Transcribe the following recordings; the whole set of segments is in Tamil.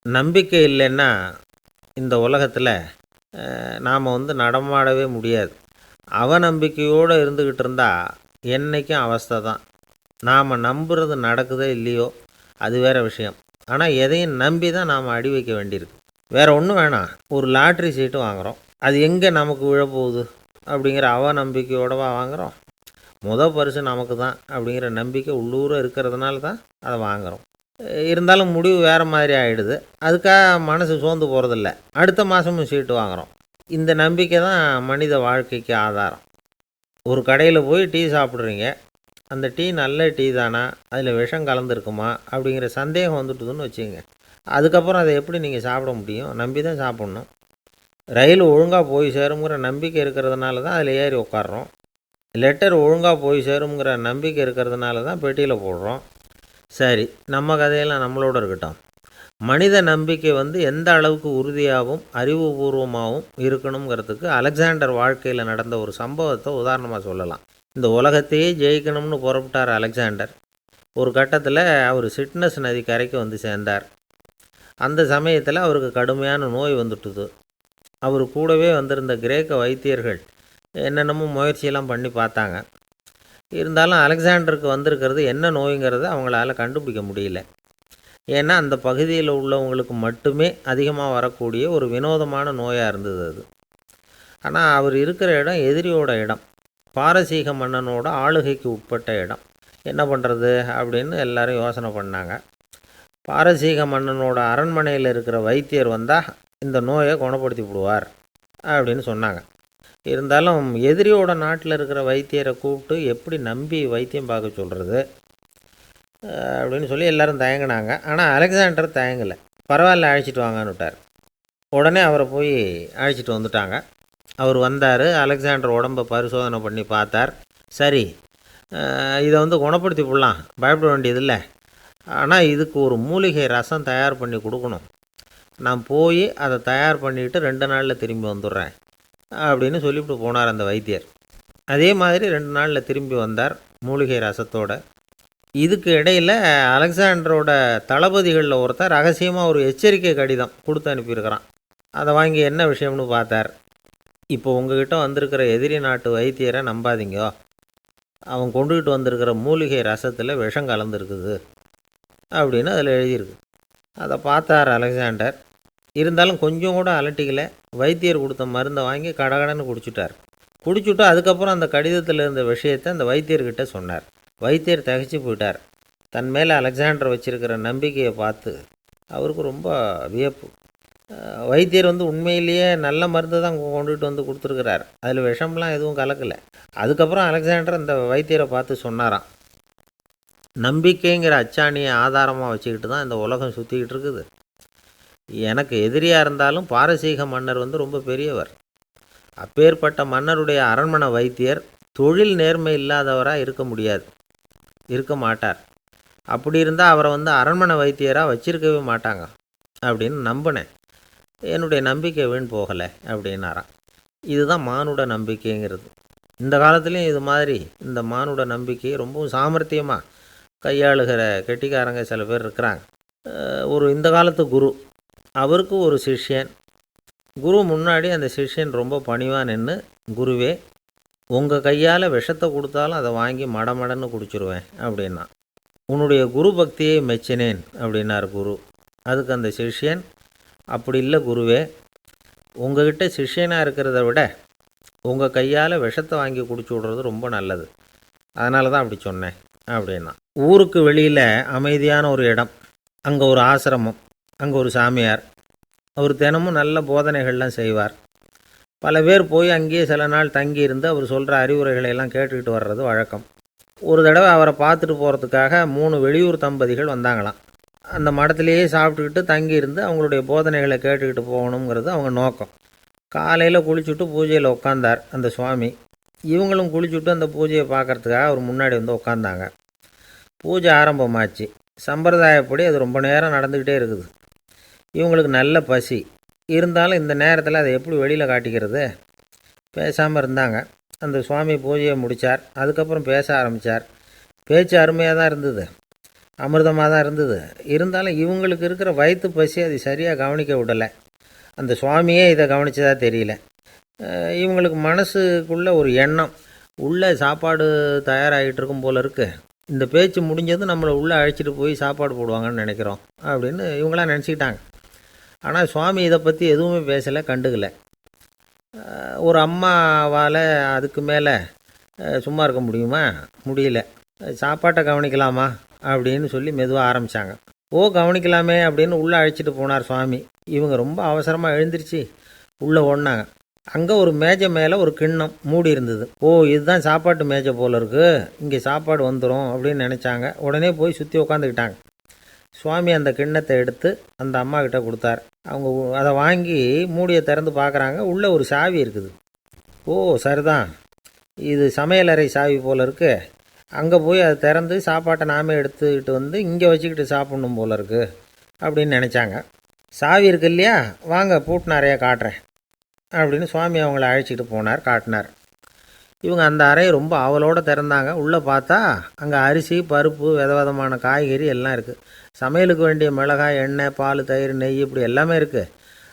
நம்பிக்கை இல்லைன்னா இந்த உலகத்தில் நாம் நடமாடவே முடியாது. அவநம்பிக்கையோடு இருந்துக்கிட்டு இருந்தால் என்றைக்கும் அவஸ்தை தான். நாம் நம்புறது நடக்குதோ இல்லையோ அது வேறு விஷயம். ஆனால் எதையும் நம்பி தான் நாம் அடி வைக்க வேண்டியிருக்கு. வேறு ஒன்றும் வேணாம், ஒரு லாட்ரி சீட்டு வாங்குகிறோம், அது எங்கே நமக்கு விழப்போகுது அப்படிங்கிற அவநம்பிக்கையோடவா வாங்குகிறோம்? பரிசு நமக்கு தான் அப்படிங்கிற நம்பிக்கை உள்ளூர இருக்கிறதுனால தான் அதை வாங்குகிறோம். இருந்தாலும் முடிவு வேறு மாதிரி ஆகிடுது. அதுக்காக மனசு சோர்ந்து போகிறதில்ல, அடுத்த மாதமும் சீட்டு வாங்குகிறோம். இந்த நம்பிக்கை தான் மனித வாழ்க்கைக்கு ஆதாரம். ஒரு கடையில் போய் டீ சாப்பிட்றீங்க, அந்த டீ நல்ல டீ தானா, அதில் விஷம் கலந்துருக்குமா அப்படிங்கிற சந்தேகம் வந்துட்டுதுன்னு வச்சுங்க. அதுக்கப்புறம் அதை எப்படி நீங்கள் சாப்பிட முடியும்? நம்பி தான் சாப்பிட்ணும். ரயில் ஒழுங்காக போய் சேருங்கிற நம்பிக்கை இருக்கிறதுனால தான் அதில் ஏறி உட்காடுறோம். லெட்டர் ஒழுங்காக போய் சேருங்கிற நம்பிக்கை இருக்கிறதுனால தான் பெட்டியில் போடுறோம். சரி, நம்ம கதையெல்லாம் நம்மளோட இருக்கட்டும். மனித நம்பிக்கை எந்த அளவுக்கு உறுதியாகவும் அறிவுபூர்வமாகவும் இருக்கணுங்கிறதுக்கு அலெக்சாண்டர் வாழ்க்கையில் நடந்த ஒரு சம்பவத்தை உதாரணமாக சொல்லலாம். இந்த உலகத்தையே ஜெயிக்கணும்னு புறப்பட்டார் அலெக்சாண்டர். ஒரு கட்டத்தில் அவர் சிட்னஸ் நதி கரைக்கு சேர்ந்தார். அந்த சமயத்தில் அவருக்கு கடுமையான நோய் வந்துட்டுது. அவர் கூடவே வந்திருந்த கிரேக்க வைத்தியர்கள் என்னென்னமோ முயற்சியெல்லாம் பண்ணி பார்த்தாங்க. இருந்தாலும் அலெக்சாண்டருக்கு வந்திருக்கிறது என்ன நோய்ங்கிறத அவங்களால கண்டுபிடிக்க முடியல. ஏன்னா அந்த பகுதியில் உள்ளவங்களுக்கு மட்டுமே அதிகமாக வரக்கூடிய ஒரு வினோதமான நோயாக இருந்தது அது. ஆனால் அவர் இருக்கிற இடம் எதிரியோட இடம், பாரசீக மன்னனோட ஆளுகைக்கு உட்பட்ட இடம். என்ன பண்ணுறது அப்படின்னு எல்லாரும் யோசனை பண்ணாங்க. பாரசீக மன்னனோட அரண்மனையில் இருக்கிற வைத்தியர் வந்தால் இந்த நோயை குணப்படுத்தி விடுவார் அப்படின்னு சொன்னாங்க. இருந்தாலும் எதிரியோட நாட்டில் இருக்கிற வைத்தியரை கூப்பிட்டு எப்படி நம்பி வைத்தியம் பார்க்க சொல்கிறது அப்படின்னு சொல்லி எல்லோரும் தயங்கினாங்க. ஆனால் அலெக்சாண்டர் தயங்கலை. பரவாயில்ல, அழைச்சிட்டு வாங்கன்னு விட்டார். உடனே அவரை போய் அழைச்சிட்டு வந்துட்டாங்க. அவர் வந்தார். அலெக்சாண்டர் உடம்பை பரிசோதனை பண்ணி பார்த்தார். சரி, இதை குணப்படுத்தி விடலாம், பயப்பட வேண்டியதில்லை. ஆனால் இதுக்கு ஒரு மூலிகை ரசம் தயார் பண்ணி கொடுக்கணும். நான் போய் அதை தயார் பண்ணிவிட்டு 2 நாளில் திரும்பி வந்துடுறேன் அப்படின்னு சொல்லிவிட்டு போனார் அந்த வைத்தியர். அதே மாதிரி 2 நாளில் திரும்பி வந்தார் மூலிகை ரசத்தோடு. இதுக்கு இடையில் அலெக்சாண்டரோட தளபதிகளில் ஒருத்தர் ரகசியமாக ஒரு எச்சரிக்கை கடிதம் கொடுத்து அனுப்பியிருக்கிறான். அதை வாங்கி என்ன விஷயம்னு பார்த்தார். இப்போ உங்ககிட்ட வந்திருக்கிற எதிரி நாட்டு வைத்தியரை நம்பாதீங்க, அவன் கொண்டுகிட்டு வந்திருக்கிற மூலிகை ரசத்தில் விஷம் கலந்துருக்குது அப்படின்னு அதில் எழுதியிருக்கு. அதை பார்த்தார் அலெக்சாண்டர். இருந்தாலும் கொஞ்சம் கூட அலட்டிக்கலை. வைத்தியர் கொடுத்த மருந்தை வாங்கி கடகடன்னு குடிச்சுட்டார். குடிச்சுட்டு அதுக்கப்புறம் அந்த கடிதத்தில் இருந்த விஷயத்தை அந்த வைத்தியர்கிட்ட சொன்னார். வைத்தியர் தகைச்சு போயிட்டார். தன் மேலே அலெக்சாண்டர் வச்சுருக்கிற நம்பிக்கையை பார்த்து அவருக்கு ரொம்ப வியப்பு. வைத்தியர் உண்மையிலேயே நல்ல மருந்து தான் கொண்டுகிட்டு கொடுத்துருக்கிறார், அதில் விஷம்லாம் எதுவும் கலக்கலை. அதுக்கப்புறம் அலெக்சாண்டர் அந்த வைத்தியரை பார்த்து சொன்னாராம், நம்பிக்கைங்கிற அச்சாணியை ஆதாரமாக வச்சுக்கிட்டு தான் இந்த உலகம் சுற்றிக்கிட்டு இருக்குது. எனக்கு எதிரியாக இருந்தாலும் பாரசீக மன்னர் ரொம்ப பெரியவர். அப்பேற்பட்ட மன்னருடைய அரண்மனை வைத்தியர் தொழில் நேர்மை இல்லாதவராக இருக்க மாட்டார். அப்படி இருந்தால் அவரை அரண்மனை வைத்தியராக வச்சிருக்கவே மாட்டாங்க அப்படின்னு நம்பினேன். என்னுடைய நம்பிக்கை வீண் போகலை அப்படின்னாராம். இதுதான் மானுட நம்பிக்கைங்கிறது. இந்த காலத்துலேயும் இது மாதிரி இந்த மானுட நம்பிக்கையை ரொம்பவும் சாமர்த்தியமாக கையாளுகிற கெட்டிக்காரங்க சில பேர் இருக்கிறாங்க. இந்த காலத்து குரு, அவருக்கு ஒரு சிஷ்யன். குரு முன்னாடி அந்த சிஷ்யன் ரொம்ப பணிவாக நின்று, குருவே, உங்கள் கையால் விஷத்தை கொடுத்தாலும் அதை வாங்கி மடமடன்னு குடிச்சிருவேன் அப்படின்னா. உன்னுடைய குரு பக்தியை மெச்சினேன் அப்படின்னார் குரு. அதுக்கு அந்த சிஷ்யன், அப்படி இல்லை குருவே, உங்ககிட்ட சிஷ்யனாக இருக்கிறத விட உங்கள் கையால் விஷத்தை வாங்கி குடிச்சு விட்றது ரொம்ப நல்லது, அதனால தான் அப்படி சொன்னேன் அப்படின்னா. ஊருக்கு வெளியில் அமைதியான ஒரு இடம், அங்கே ஒரு ஆசிரமம், அங்கே ஒரு சாமியார். அவர் தினமும் நல்ல போதனைகள்லாம் செய்வார். பல பேர் போய் அங்கேயே சில நாள் தங்கி இருந்து அவர் சொல்கிற அறிவுரைகளை எல்லாம் கேட்டுக்கிட்டு வர்றது வழக்கம். ஒரு தடவை அவரை பார்த்துட்டு போகிறதுக்காக 3 வெளியூர் தம்பதிகள் வந்தாங்களாம். அந்த மடத்திலேயே சாப்பிட்டுக்கிட்டு தங்கியிருந்து அவங்களுடைய போதனைகளை கேட்டுக்கிட்டு போகணுங்கிறது அவங்க நோக்கம். காலையில் குளிச்சுட்டு பூஜையில் உட்காந்தார் அந்த சுவாமி. இவங்களும் குளிச்சுட்டு அந்த பூஜையை பார்க்குறதுக்காக அவர் முன்னாடி உட்காந்தாங்க. பூஜை ஆரம்பமாச்சு. சம்பிரதாயப்படி அது ரொம்ப நேரம் நடந்துக்கிட்டே இருக்குது. இவங்களுக்கு நல்ல பசி. இருந்தாலும் இந்த நேரத்தில் அதை எப்படி வெளியில் காட்டிக்கிறது? பேசாமல் இருந்தாங்க. அந்த சுவாமி பூஜையை முடித்தார். அதுக்கப்புறம் பேச ஆரம்பித்தார். பேச்சு அருமையாக தான் இருந்தது. அமிர்தமாக தான் இருந்தது. இருந்தாலும் இவங்களுக்கு இருக்கிற வயிற்று பசி அது சரியாக கவனிக்க விடலை. அந்த சுவாமியே இதை கவனித்ததா தெரியல. இவங்களுக்கு மனசுக்குள்ளே ஒரு எண்ணம், உள்ளே சாப்பாடு தயாராகிட்டு இருக்கும் போல இருக்குது, இந்த பேச்சு முடிஞ்சதும் நம்மளை உள்ளே அழைச்சிட்டு போய் சாப்பாடு போடுவாங்கன்னு நினைக்கிறோம் அப்படின்னு இவங்களாம் நினச்சிக்கிட்டாங்க. ஆனால் சுவாமி இதை பற்றி எதுவுமே பேசலை, கண்டுக்கலை. ஒரு அம்மாவால் அதுக்கு மேலே சும்மா இருக்க முடியுமா? முடியல. சாப்பாட்டை கவனிக்கலாமா அப்படின்னு சொல்லி மெதுவாக ஆரம்பித்தாங்க. கவனிக்கலாமே அப்படின்னு உள்ளே அழைச்சிட்டு போனார் சுவாமி. இவங்க ரொம்ப அவசரமாக எழுந்திரிச்சு உள்ளே ஓடினாங்க. அங்கே ஒரு மேஜை மேலே ஒரு கிண்ணம் மூடி இருந்தது. இதுதான் சாப்பாட்டு மேஜை போல் இருக்குது, இங்கே சாப்பாடு வந்துடும் அப்படின்னு நினச்சாங்க. உடனே போய் சுற்றி உட்காந்துக்கிட்டாங்க. சுவாமி அந்த கிண்ணத்தை எடுத்து அந்த அம்மா கிட்ட கொடுத்தார். அவங்க அதை வாங்கி மூடியை திறந்து பார்க்குறாங்க. உள்ளே ஒரு சாவி இருக்குது. சரிதான், இது சமையலறை சாவி போல் இருக்குது, அங்கே போய் அதை திறந்து சாப்பாட்டை நாமே எடுத்துக்கிட்டு வந்து இங்கே வச்சுக்கிட்டு சாப்பிட்ணும் போல் இருக்குது அப்படின்னு நினச்சாங்க. சாவி இருக்கு இல்லையா, வாங்க பூட்டு நிறையா காட்டுறேன் அப்படின்னு சுவாமி அவங்கள அழைச்சிட்டு போனார், காட்டினார். இவங்க அந்த அறையை ரொம்ப ஆவலோடு திறந்தாங்க. உள்ளே பார்த்தா அங்கே அரிசி, பருப்பு, விதவிதமான காய்கறி எல்லாம் இருக்குது. சமையலுக்கு வேண்டிய மிளகாய், எண்ணெய், பால், தயிர், நெய் இப்படி எல்லாமே இருக்குது.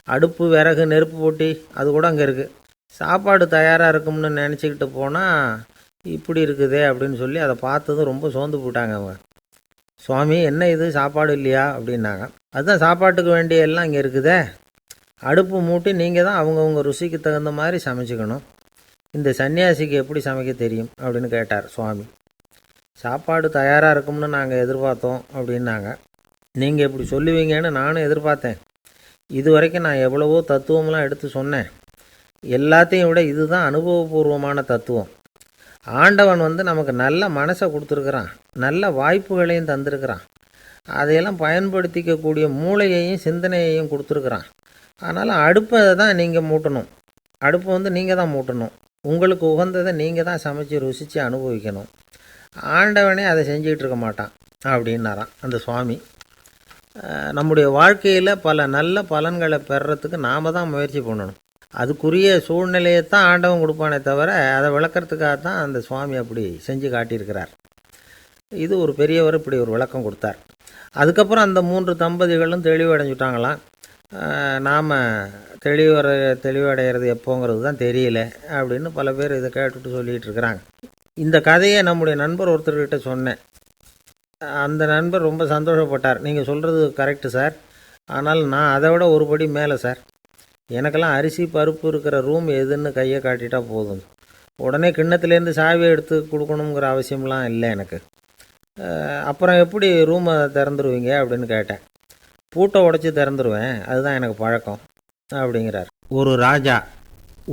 அடுப்பு, விறகு, நெருப்பு போட்டி அது கூட அங்கே இருக்குது. சாப்பாடு தயாராக இருக்கும்னு நினச்சிக்கிட்டு போனால் இப்படி இருக்குதே அப்படின்னு சொல்லி அதை பார்த்ததும் ரொம்ப சோர்ந்து போட்டாங்க அவங்க. சுவாமி, என்ன இது சாப்பாடு இல்லையா அப்படின்னாங்க. அதுதான் சாப்பாட்டுக்கு வேண்டிய எல்லாம் இங்கே இருக்குதே, அடுப்பு மூட்டி நீங்கள் தான் அவங்கவுங்க ருசிக்கு தகுந்த மாதிரி சமைச்சிக்கணும். இந்த சன்னியாசிக்கு எப்படி சமைக்க தெரியும் அப்படின்னு கேட்டார் சுவாமி. சாப்பாடு தயாராக இருக்கும்னு நாங்கள் எதிர்பார்த்தோம் அப்படின்னாங்க. நீங்கள் இப்படி சொல்லுவீங்கன்னு நானும் எதிர்பார்த்தேன். இது வரைக்கும் நான் எவ்வளவோ தத்துவம்லாம் எடுத்து சொன்னேன். எல்லாத்தையும் விட இதுதான் அனுபவபூர்வமான தத்துவம். ஆண்டவன் நமக்கு நல்ல மனசை கொடுத்துருக்குறான், நல்ல வாய்ப்புகளையும் தந்திருக்கிறான், அதையெல்லாம் பயன்படுத்திக்கக்கூடிய மூளையையும் சிந்தனையையும் கொடுத்துருக்குறான். அதனால் அடுப்பை தான் நீங்கள் மூட்டணும், அடுப்பை நீங்கள் தான் மூட்டணும், உங்களுக்கு உகந்ததை நீங்கள் தான் சமைச்சு ருசித்து அனுபவிக்கணும். ஆண்டவனே அதை செஞ்சிகிட்டு இருக்க மாட்டான் அப்படின்னாராம் அந்த சுவாமி. நம்முடைய வாழ்க்கையில் பல நல்ல பலன்களை பெறுறதுக்கு நாம் தான் முயற்சி பண்ணணும். அதுக்குரிய சூழ்நிலையை தான் ஆண்டவன் கொடுப்பானே தவிர அதை விளக்கிறதுக்காக தான் அந்த சுவாமி அப்படி செஞ்சு காட்டியிருக்கிறார். இது ஒரு பெரியவர் இப்படி ஒரு விளக்கம் கொடுத்தார். அதுக்கப்புறம் அந்த 3 தம்பதிகளும் தெளிவடைஞ்சுட்டாங்களாம். நாம் தெளிவடைகிறது எப்போங்கிறது தான் தெரியல அப்படின்னு பல பேர் இதை கேட்டுட்டு சொல்லிகிட்டு இருக்கிறாங்க. இந்த கதையை நம்முடைய நண்பர் ஒருத்தர்கிட்ட சொன்னேன். அந்த நண்பர் ரொம்ப சந்தோஷப்பட்டார். நீங்கள் சொல்கிறது கரெக்டு சார், ஆனால் நான் அதை விட ஒரு படி மேலே சார். எனக்கெல்லாம் அரிசி, பருப்பு இருக்கிற ரூம் எதுன்னு கையை காட்டிட்டா போதும், உடனே கிண்ணத்துலேருந்து சாவியை எடுத்து கொடுக்கணுங்கிற அவசியம்லாம் இல்லை எனக்கு. அப்புறம் எப்படி ரூமை திறந்துருவீங்க அப்படின்னு கேட்டேன். பூட்டை உடச்சி திறந்துருவேன், அதுதான் எனக்கு பழக்கம் அப்படிங்கிறார். ஒரு ராஜா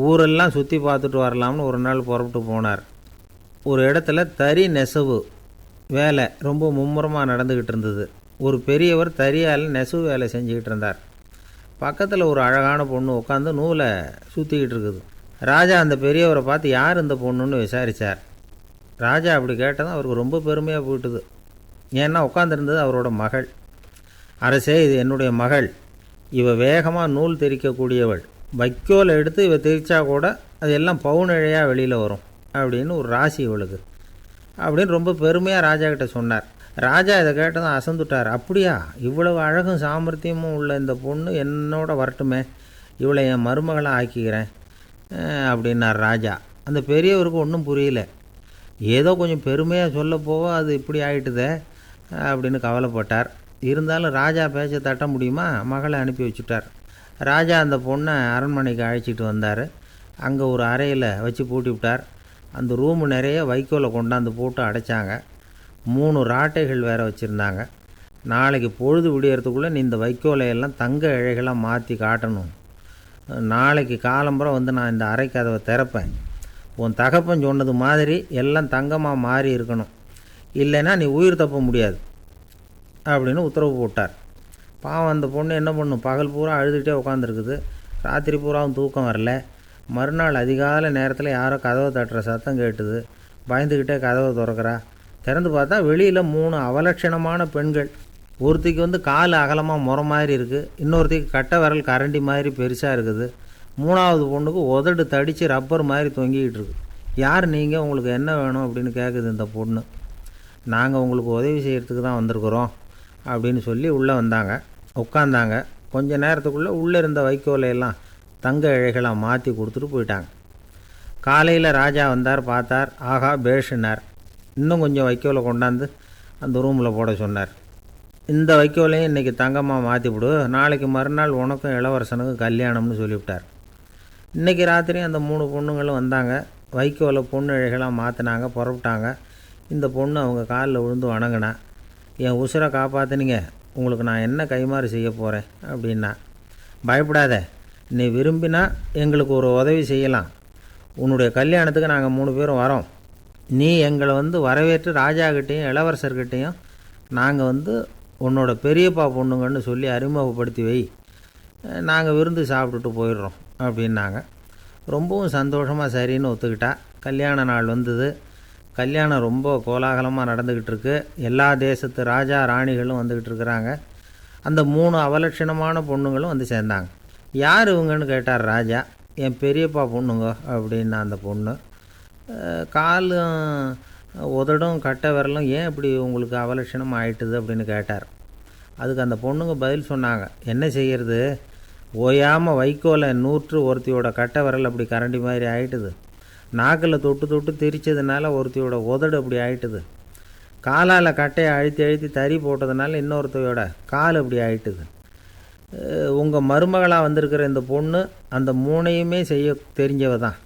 ஊரெல்லாம் சுற்றி பார்த்துட்டு வரலாம்னு ஒரு நாள் புறப்பட்டு போனார். ஒரு இடத்துல தறி நெசவு வேலை ரொம்ப மும்முரமாக நடந்துக்கிட்டு இருந்தது. ஒரு பெரியவர் தறியால் நெசவு வேலை செஞ்சுக்கிட்டு இருந்தார். பக்கத்தில் ஒரு அழகான பொண்ணு உட்காந்து நூலை சுற்றிக்கிட்டு இருக்குது. ராஜா அந்த பெரியவரை பார்த்து யார் இந்த பொண்ணுன்னு விசாரித்தார். ராஜா அப்படி கேட்டதும் அவருக்கு ரொம்ப பெருமையாக போயிட்டுது. ஏன்னா உட்காந்துருந்தது அவரோட மகள். அரசே, இது என்னுடைய மகள், இவ வேகமாக நூல் திரிக்கக்கூடியவள், வைக்கோலை எடுத்து இவ திரிச்சா கூட அது எல்லாம் பவுனிழையாக வெளியில் வரும் அப்படின்னு ஒரு ராசி இவளுக்கு அப்படின்னு ரொம்ப பெருமையாக ராஜா கிட்ட சொன்னார். ராஜா இதை கேட்டதும் அசந்துட்டார். அப்படியா, இவ்வளவு அழகும் சாமர்த்தியமும் உள்ள இந்த பொண்ணு என்னோட வரட்டுமே, இவளை என் மருமகளாக ஆக்கிக்கிறேன் அப்படின்னார் ராஜா. அந்த பெரியவருக்கு ஒன்றும் புரியல. ஏதோ கொஞ்சம் பெருமையாக சொல்ல போக அது இப்படி ஆகிட்டுதே அப்படின்னு கவலைப்பட்டார். இருந்தாலும் ராஜா பேச்ச தட்ட முடியுமா, மகளை அனுப்பி வச்சுட்டார். ராஜா அந்த பொண்ணை அரண்மனைக்கு அழைச்சிட்டு வந்தார். அங்கே ஒரு அறையில் வச்சு பூட்டி விட்டார். அந்த ரூமு நிறைய வைக்கோலை கொண்டாந்து போட்டு அடைச்சாங்க. 3 ராட்டைகள் வேறு வச்சுருந்தாங்க. நாளைக்கு பொழுது விடியறதுக்குள்ளே நீ இந்த வைக்கோலையெல்லாம் தங்க இழைகளாக மாற்றி காட்டணும். நாளைக்கு காலம்புறம் நான் இந்த அறை கதவை திறப்பேன். உன் தகப்பன் சொன்னது மாதிரி எல்லாம் தங்கமாக மாறி இருக்கணும், இல்லைன்னா நீ உயிர் தப்ப முடியாது அப்படின்னு உத்தரவு போட்டார். பாவம் அந்த பொண்ணு என்ன பண்ணும், பகல் பூரா அழுதுகிட்டே உட்காந்துருக்குது. ராத்திரி பூராவும் தூக்கம் வரல. மறுநாள் அதிகாலை நேரத்தில் யாரோ கதவை தட்டுற சத்தம் கேட்டுது. பயந்துக்கிட்டே கதவை திறக்கிறா. திறந்து பார்த்தா வெளியில் 3 அவலட்சணமான பெண்கள். ஒருத்திக்கு கால் அகலமாக முறை மாதிரி இருக்குது, இன்னொருத்திக்கு கட்டை விரல் கரண்டி மாதிரி பெருசாக இருக்குது, 3ஆவது பொண்ணுக்கு உதடு தடித்து ரப்பர் மாதிரி தொங்கிக்கிட்டு இருக்குது. யார் நீங்கள், உங்களுக்கு என்ன வேணும் அப்படின்னு கேட்குது இந்த பொண்ணு. நாங்கள் உங்களுக்கு உதவி செய்கிறதுக்கு தான் வந்திருக்குறோம் அப்படின்னு சொல்லி உள்ளே வந்தாங்க. உட்காந்தாங்க. கொஞ்ச நேரத்துக்குள்ளே உள்ளே இருந்த வைக்கோலையெல்லாம் தங்க இழைகளாக மாற்றி கொடுத்துட்டு போயிட்டாங்க. காலையில் ராஜா வந்தார், பார்த்தார். ஆகா பேஷுனார். இன்னும் கொஞ்சம் வைக்கோலை கொண்டாந்து அந்த ரூமில் போட சொன்னார். இந்த வைக்கோலையும் இன்றைக்கி தங்கமாக மாற்றிவிடு, நாளைக்கு மறுநாள் உனக்கும் இளவரசனுக்கும் கல்யாணம்னு சொல்லிவிட்டார். இன்றைக்கி ராத்திரி அந்த 3 பொண்ணுங்களும் வந்தாங்க. வைக்கோலை பொண்ணு இழைகளாக மாற்றினாங்க, புறப்பட்டாங்க. இந்த பொண்ணு அவங்க காலில் விழுந்து வணங்கினா. என் உசுரை காப்பாற்றினீங்க, உங்களுக்கு நான் என்ன கைமாறு செய்ய போகிறேன் அப்படின்னா. பயப்படாத, நீ விரும்பினா எங்களுக்கு ஒரு உதவி செய்யலாம். உன்னுடைய கல்யாணத்துக்கு நாங்கள் 3 பேரும் வரோம். நீ எங்களை வரவேற்று ராஜாக்கிட்டேயும் இளவரசர்கிட்டையும் நாங்கள் உன்னோட பெரியப்பா பொண்ணுங்கன்னு சொல்லி அறிமுகப்படுத்தி வை, நாங்கள் விருந்து சாப்பிட்டுட்டு போயிடுறோம் அப்படின்னாங்க. ரொம்பவும் சந்தோஷமாக சரின்னு ஒத்துக்கிட்டா. கல்யாண நாள் வந்தது. கல்யாணம் ரொம்ப கோலாகலமாக நடந்துக்கிட்டு இருக்கு. எல்லா தேசத்து ராஜா ராணிகளும் வந்துக்கிட்டு இருக்கிறாங்க. அந்த 3 அவலட்சணமான பொண்ணுங்களும் சேர்ந்தாங்க. யார் இவங்கன்னு கேட்டார் ராஜா. என் பெரியப்பா பொண்ணுங்க அப்படின்னா அந்த பொண்ணு. காலும் உதடும் கட்டை விரலும் ஏன் இப்படி உங்களுக்கு அவலட்சணம் ஆயிட்டுது அப்படின்னு கேட்டார். அதுக்கு அந்த பொண்ணுங்க பதில் சொன்னாங்க. என்ன செய்கிறது, ஓயாமல் வைக்கோலை நூற்று ஒருத்தியோட கட்டை விரல் அப்படி கரண்டி மாதிரி ஆயிட்டுது. நாக்கில் தொட்டு தொட்டு திரிச்சதுனால ஒருத்தியோட உதடு அப்படி ஆயிட்டுது. காலால் கட்டையை அழுத்தி அழுத்தி தறி போட்டதுனால இன்னொருத்தையோட கால் அப்படி ஆயிட்டுது. உங்கள் மருமகளாக வந்திருக்கிற இந்த பொண்ணு அந்த 3ஐயுமே செய்ய தெரிஞ்சவ தான்.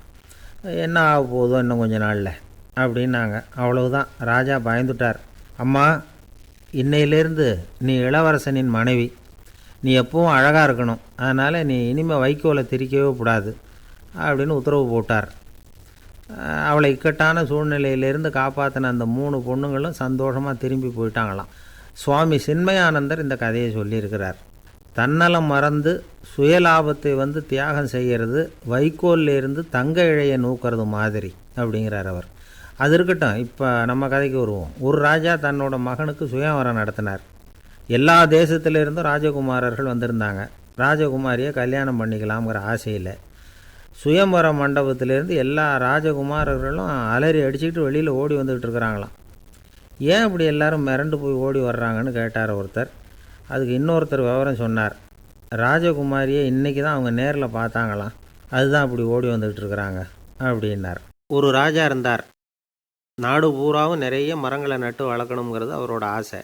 என்ன ஆக போதோ இன்னும் கொஞ்ச நாளில் அப்படின்னாங்க. அவ்வளவுதான். ராஜா பயந்துட்டார். அம்மா, இன்னையிலேருந்து நீ இளவரசனின் மனைவி. நீ எப்பவும் அழகாக இருக்கணும். அதனால் நீ இனிமேல் வைக்கோலை திரிக்கவே கூடாது அப்படின்னு உத்தரவு போட்டார். அவளை இக்கட்டான சூழ்நிலையிலேருந்து காப்பாற்றின அந்த 3 பொண்ணுங்களும் சந்தோஷமாக திரும்பி போயிட்டாங்களாம். சுவாமி சின்மயானந்தர் இந்த கதையை சொல்லியிருக்கிறார். தன்னலம் மறந்து சுயலாபத்தை தியாகம் செய்கிறது வைக்கோல்லேருந்து தங்க இழையை நூக்கிறது மாதிரி அப்படிங்கிறார் அவர். அது இருக்கட்டும், இப்போ நம்ம கதைக்கு வருவோம். ஒரு ராஜா தன்னோட மகனுக்கு சுயவரம் நடத்தினார். எல்லா தேசத்திலிருந்தும் ராஜகுமாரர்கள் வந்திருந்தாங்க. ராஜகுமாரியை கல்யாணம் பண்ணிக்கலாம்ங்கிற ஆசையில் சுயம்பர மண்டபத்திலேருந்து எல்லா ராஜகுமாரர்களும் அலறி அடிச்சுக்கிட்டு வெளியில் ஓடி வந்துக்கிட்டு இருக்கிறாங்களாம். ஏன் இப்படி எல்லாரும் மிரண்டு போய் ஓடி வர்றாங்கன்னு கேட்டார் ஒருத்தர். அதுக்கு இன்னொருத்தர் விவரம் சொன்னார். ராஜகுமாரியை இன்றைக்கி தான் அவங்க நேரில் பார்த்தாங்களாம், அதுதான் அப்படி ஓடி வந்துக்கிட்டு இருக்கிறாங்க அப்படின்னார். ஒரு ராஜா இருந்தார். நாடு பூராவும் நிறைய மரங்களை நட்டு வளர்க்கணுங்கிறது அவரோட ஆசை.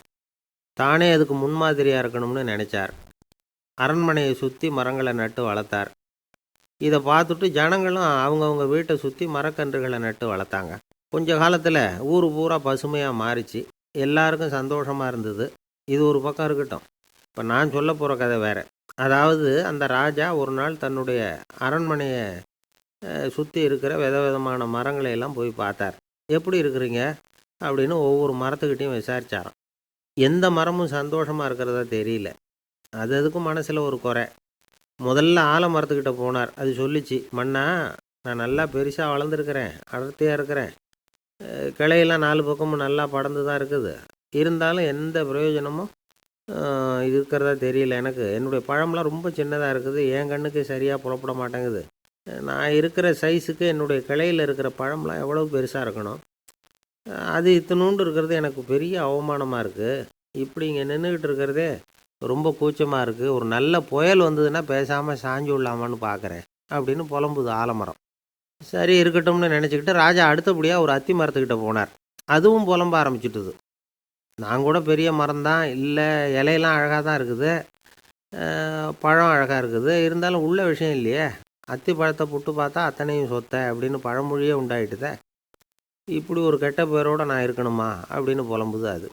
தானே அதுக்கு முன்மாதிரியாக இருக்கணும்னு நினச்சார். அரண்மனையை சுற்றி மரங்களை நட்டு வளர்த்தார். இதை பார்த்துட்டு ஜனங்களும் அவங்கவுங்க வீட்டை சுற்றி மரக்கன்றுகளை நட்டு வளர்த்தாங்க. கொஞ்ச காலத்தில் ஊர் பூரா பசுமையாக மாறிச்சு. எல்லாருக்கும் சந்தோஷமாக இருந்தது. இது ஒரு பக்கம் இருக்கட்டும். இப்போ நான் சொல்ல போகிற கதை வேறு. அதாவது அந்த ராஜா ஒரு நாள் தன்னுடைய அரண்மனையை சுற்றி இருக்கிற விதவிதமான மரங்களை எல்லாம் போய் பார்த்தார். எப்படி இருக்கிறீங்க அப்படின்னு ஒவ்வொரு மரத்துக்கிட்டையும் விசாரித்தாராம். எந்த மரமும் சந்தோஷமாக இருக்கிறதா தெரியல. அதுக்கும் மனசில் ஒரு குறை. முதல்ல ஆலமரத்துக்கிட்ட போனார். அது சொல்லிச்சு, மண்ணா, நான் நல்லா பெருசாக வளர்ந்துருக்கிறேன், அடர்த்தியாக இருக்கிறேன், கிளையெல்லாம் 4 பக்கமும் நல்லா படர்ந்து தான் இருக்குது. இருந்தாலும் எந்த பிரயோஜனமும் இருக்கிறதா தெரியல எனக்கு. என்னுடைய பழம்லாம் ரொம்ப சின்னதாக இருக்குது, என் கண்ணுக்கு சரியாக புலப்பட மாட்டேங்குது. நான் இருக்கிற சைஸுக்கு என்னுடைய கிளையில் இருக்கிற பழம்லாம் எவ்வளோ பெருசாக இருக்கணும், அது இத்தினூண்டு இருக்கிறது எனக்கு பெரிய அவமானமாக இருக்குது. இப்படி இங்கே நின்றுக்கிட்டு இருக்கிறதே ரொம்ப கூச்சமாக இருக்குது. ஒரு நல்ல புயல் வந்ததுன்னா பேசாமல் சாஞ்சு விடலாமான்னு பார்க்குறேன் அப்படின்னு புலம்புது ஆலமரம். சரி இருக்கட்டும்னு நினச்சிக்கிட்டு ராஜா அடுத்தபடியாக ஒரு அத்தி மரத்துக்கிட்ட போனார். அதுவும் புலம்ப ஆரம்பிச்சுட்டுது. நான் கூட பெரிய மரம் தான், இல்லை இலையெல்லாம் அழகாக தான் இருக்குது, பழம் அழகாக இருக்குது, இருந்தாலும் உள்ள விஷயம் இல்லையே, அத்தி பழத்தை புட்டு பார்த்தா அத்தனையும் சொத்தை அப்படின்னு பழமொழியே உண்டாயிட்டுதே. இப்படி ஒரு கெட்ட பேரோடு நான் இருக்கணுமா அப்படின்னு புலம்புது அது.